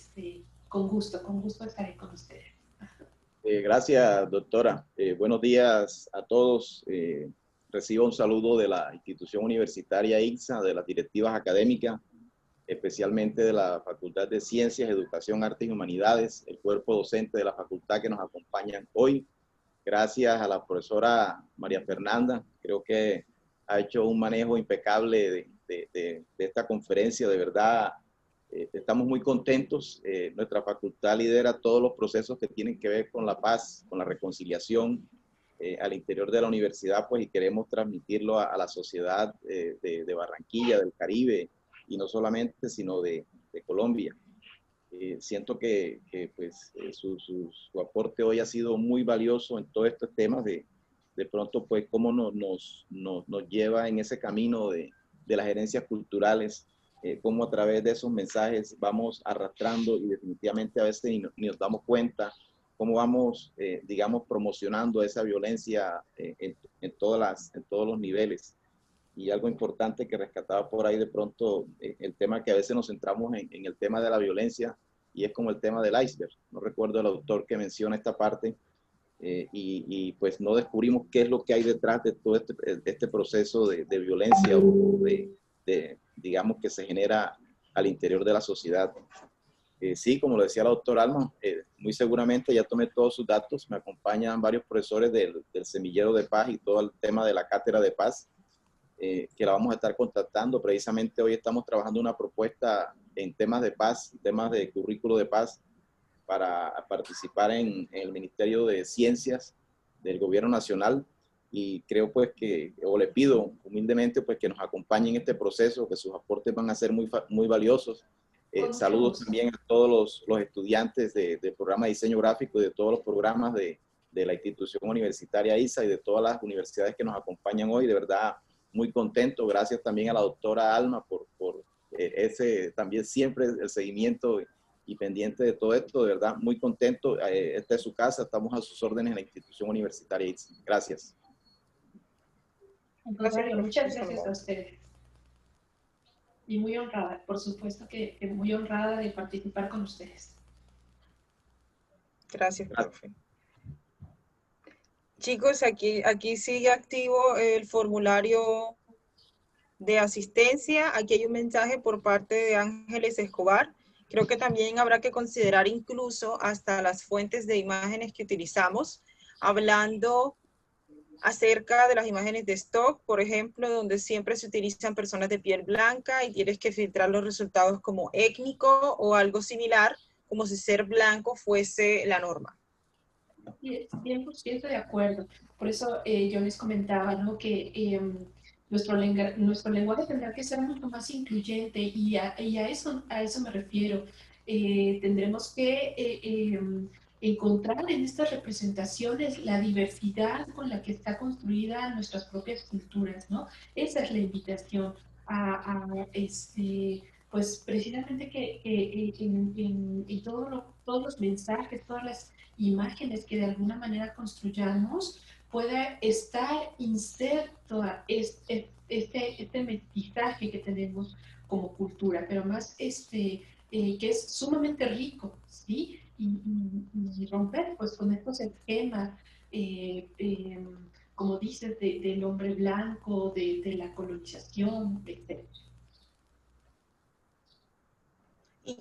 con gusto estaré con ustedes. Gracias, doctora. Buenos días a todos. Recibo un saludo de la institución universitaria ICSA, de las directivas académicas, especialmente de la Facultad de Ciencias, Educación, Artes y Humanidades, el cuerpo docente de la facultad que nos acompañan hoy. Gracias a la profesora María Fernanda, creo que ha hecho un manejo impecable de esta conferencia, de verdad. Estamos muy contentos. Nuestra facultad lidera todos los procesos que tienen que ver con la paz, con la reconciliación al interior de la universidad, pues, y queremos transmitirlo a la sociedad de Barranquilla, del Caribe, y no solamente, sino de Colombia. Siento que pues, su aporte hoy ha sido muy valioso en todos estos temas de pronto, pues, cómo nos lleva en ese camino de las herencias culturales, cómo a través de esos mensajes vamos arrastrando y definitivamente a veces ni nos damos cuenta cómo vamos, digamos, promocionando esa violencia en todos los niveles. Y algo importante que rescataba por ahí de pronto, el tema que a veces nos centramos en el tema de la violencia y es como el tema del iceberg. No recuerdo el autor que menciona esta parte y pues no descubrimos qué es lo que hay detrás de todo este proceso de violencia o digamos, que se genera al interior de la sociedad. Sí, como lo decía la doctora Alma, muy seguramente ya tomé todos sus datos, me acompañan varios profesores del Semillero de Paz y todo el tema de la Cátedra de Paz, que la vamos a estar contactando. Precisamente hoy estamos trabajando una propuesta en temas de paz, temas de currículo de paz, para participar en el Ministerio de Ciencias del Gobierno Nacional, y creo pues que, o le pido humildemente pues que nos acompañen en este proceso, que sus aportes van a ser muy valiosos. Saludos también a todos los estudiantes del programa de diseño gráfico y de todos los programas de la institución universitaria ISA y de todas las universidades que nos acompañan hoy. De verdad, muy contento. Gracias también a la doctora Alma por ese también siempre el seguimiento y pendiente de todo esto. De verdad, muy contento. Esta es su casa, estamos a sus órdenes en la institución universitaria ISA. Gracias. Muchas gracias a ustedes. Y muy honrada, por supuesto que muy honrada de participar con ustedes. Gracias, profe. Chicos, aquí sigue activo el formulario de asistencia. Aquí hay un mensaje por parte de Ángeles Escobar. Creo que también habrá que considerar incluso hasta las fuentes de imágenes que utilizamos, hablando acerca de las imágenes de stock, por ejemplo, donde siempre se utilizan personas de piel blanca y tienes que filtrar los resultados como étnico o algo similar, como si ser blanco fuese la norma. 100% de acuerdo. Por eso yo les comentaba, ¿no?, que nuestro lenguaje tendrá que ser mucho más incluyente y a eso me refiero. Tendremos que encontrar en estas representaciones la diversidad con la que está construida nuestras propias culturas, ¿no? Esa es la invitación pues precisamente que en todos los mensajes, todas las imágenes que de alguna manera construyamos, pueda estar inserto este mestizaje que tenemos como cultura, pero más que es sumamente rico, ¿sí? Y romper pues con estos esquemas, como dices, del hombre blanco, de la colonización, etc.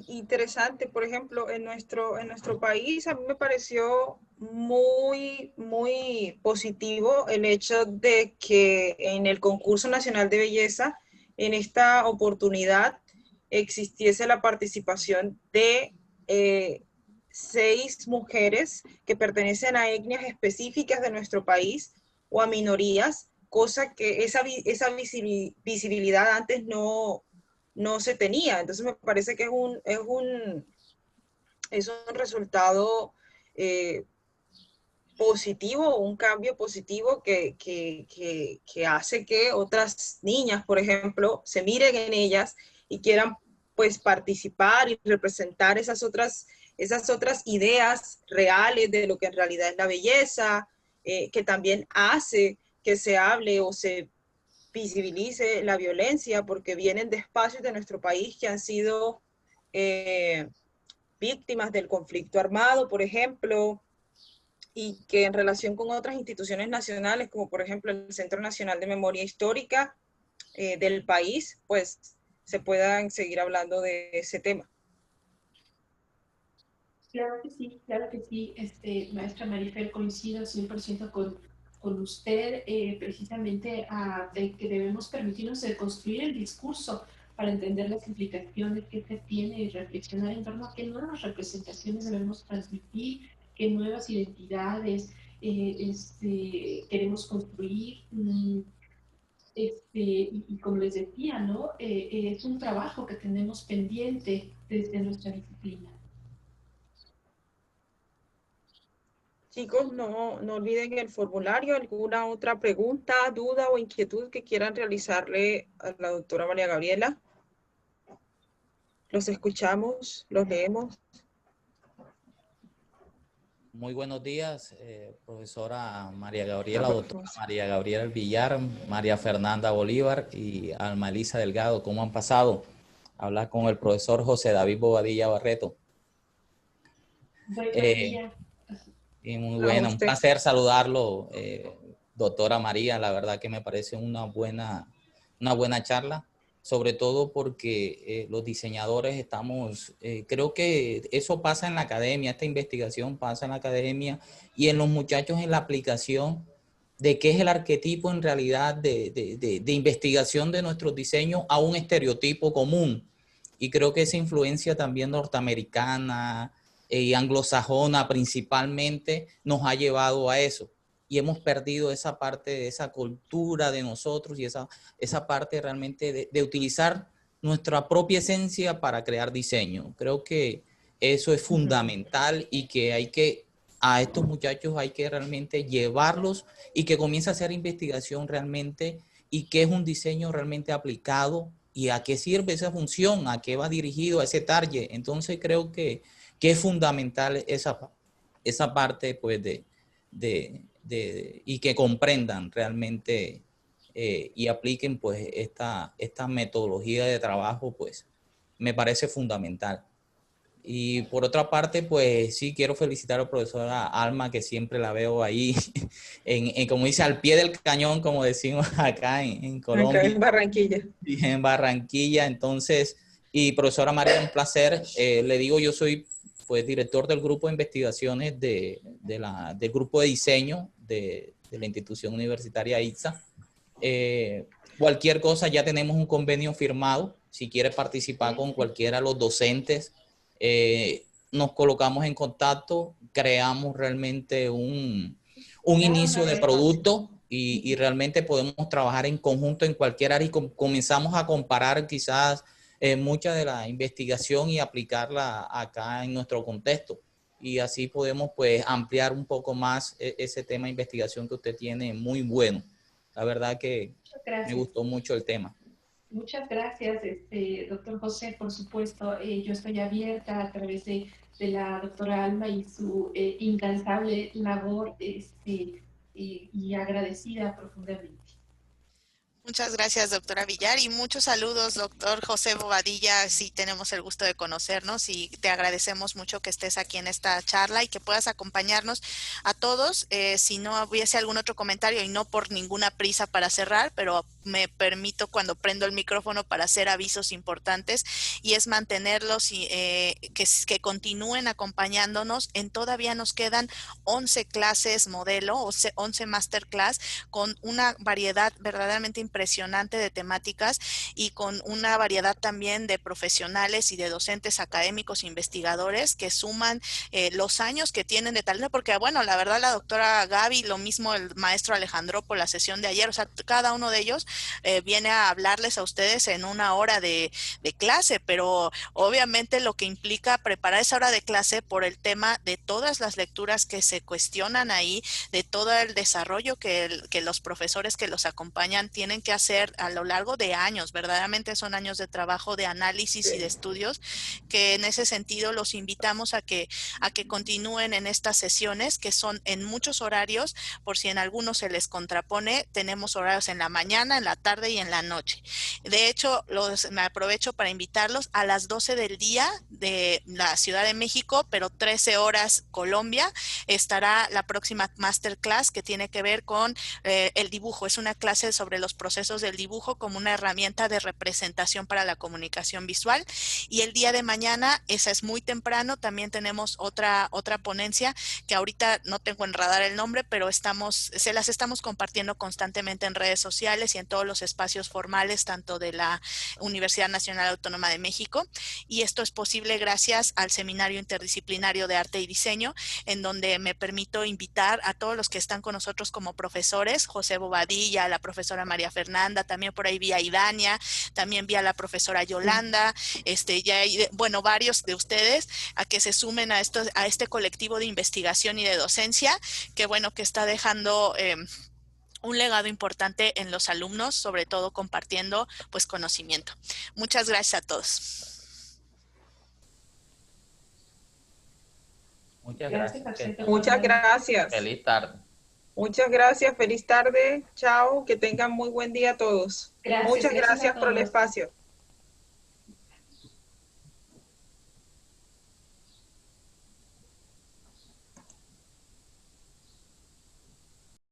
Interesante, por ejemplo, en nuestro país a mí me pareció muy positivo el hecho de que en el concurso nacional de belleza, en esta oportunidad, existiese la participación de 6 mujeres que pertenecen a etnias específicas de nuestro país o a minorías, cosa que esa visibilidad antes no se tenía. Entonces me parece que es un resultado positivo, un cambio positivo que hace que otras niñas, por ejemplo, se miren en ellas y quieran pues participar y representar esas otras ideas reales de lo que en realidad es la belleza, que también hace que se hable o se visibilice la violencia, porque vienen de espacios de nuestro país que han sido víctimas del conflicto armado, por ejemplo, y que en relación con otras instituciones nacionales, como por ejemplo el Centro Nacional de Memoria Histórica del país, pues se puedan seguir hablando de ese tema. Claro que sí, maestra Marifer, coincido 100% con usted, precisamente de que debemos permitirnos de construir el discurso para entender las implicaciones que este tiene y reflexionar en torno a qué nuevas representaciones debemos transmitir, qué nuevas identidades queremos construir. Y como les decía, ¿no? Es un trabajo que tenemos pendiente desde nuestra disciplina. Chicos, no olviden el formulario. ¿Alguna otra pregunta, duda o inquietud que quieran realizarle a la doctora María Gabriela? Los escuchamos, los leemos. Muy buenos días, profesora María Gabriela, doctora María Gabriela Villar, María Fernanda Bolívar y Alma Elisa Delgado. ¿Cómo han pasado? Habla con el profesor José David Bobadilla Barreto. Buen día. Y muy bueno, un placer saludarlo, doctora María. La verdad que me parece una buena charla, sobre todo porque los diseñadores estamos, creo que eso pasa en la academia, esta investigación pasa en la academia y en los muchachos en la aplicación de qué es el arquetipo en realidad de investigación de nuestros diseños a un estereotipo común. Y creo que esa influencia también norteamericana y anglosajona principalmente nos ha llevado a eso. Y hemos perdido esa parte de esa cultura de nosotros y esa parte realmente de utilizar nuestra propia esencia para crear diseño. Creo que eso es fundamental y que a estos muchachos hay que realmente llevarlos y que comience a hacer investigación realmente y qué es un diseño realmente aplicado y a qué sirve esa función, a qué va dirigido a ese target. Entonces creo que es fundamental esa parte pues y que comprendan realmente y apliquen pues esta metodología de trabajo, pues me parece fundamental. Y por otra parte, pues sí quiero felicitar a la profesora Alma, que siempre la veo ahí, como dice, al pie del cañón, como decimos acá en Colombia. Acá en Barranquilla. Y en Barranquilla, entonces, y profesora María, un placer. Le digo, yo soy pues director del grupo de investigaciones del grupo de diseño de la institución universitaria ICSA. Cualquier cosa, ya tenemos un convenio firmado. Si quiere participar con cualquiera de los docentes, nos colocamos en contacto, creamos realmente un inicio de producto y realmente podemos trabajar en conjunto en cualquier área y comenzamos a comparar quizás mucha de la investigación y aplicarla acá en nuestro contexto. Y así podemos pues ampliar un poco más ese tema de investigación que usted tiene muy bueno. La verdad que me gustó mucho el tema. Muchas gracias, doctor José, por supuesto. Yo estoy abierta a través de la doctora Alma y su incansable labor y agradecida profundamente. Muchas gracias, doctora Villar, y muchos saludos, doctor José Bobadilla. Sí, tenemos el gusto de conocernos y te agradecemos mucho que estés aquí en esta charla y que puedas acompañarnos a todos. Si no hubiese algún otro comentario, y no por ninguna prisa para cerrar, pero me permito cuando prendo el micrófono para hacer avisos importantes, y es mantenerlos y que continúen acompañándonos. Todavía nos quedan 11 clases modelo, 11 masterclass con una variedad verdaderamente impresionante de temáticas y con una variedad también de profesionales y de docentes académicos, investigadores que suman los años que tienen de talento, porque bueno, la verdad la doctora Gaby, lo mismo el maestro Alejandro por la sesión de ayer, o sea, cada uno de ellos viene a hablarles a ustedes en una hora de clase, pero obviamente lo que implica preparar esa hora de clase por el tema de todas las lecturas que se cuestionan ahí, de todo el desarrollo que los profesores que los acompañan tienen que hacer a lo largo de años. Verdaderamente son años de trabajo, de análisis y de estudios, que en ese sentido los invitamos a que continúen en estas sesiones, que son en muchos horarios. Por si en algunos se les contrapone, tenemos horarios en la mañana, en la tarde y en la noche. De hecho, me aprovecho para invitarlos a las 12 del día de la Ciudad de México, pero 13 horas Colombia, estará la próxima masterclass que tiene que ver con el dibujo. Es una clase sobre los procesos del dibujo como una herramienta de representación para la comunicación visual. Y el día de mañana, esa es muy temprano, también tenemos otra ponencia que ahorita no tengo en radar el nombre, pero se las estamos compartiendo constantemente en redes sociales y en todos los espacios formales, tanto de la Universidad Nacional Autónoma de México. Y esto es posible gracias al Seminario Interdisciplinario de Arte y Diseño, en donde me permito invitar a todos los que están con nosotros como profesores, José Bobadilla, la profesora María Fernanda, también por ahí vi a Idania, también vi a la profesora Yolanda, bueno, varios de ustedes, a que se sumen a este colectivo de investigación y de docencia, que bueno, que está dejando un legado importante en los alumnos, sobre todo compartiendo pues conocimiento. Muchas gracias a todos. Muchas gracias. Muchas gracias. Feliz tarde. Muchas gracias, feliz tarde. Chao, que tengan muy buen día a todos. Gracias, Muchas gracias gracias a por el todos. espacio.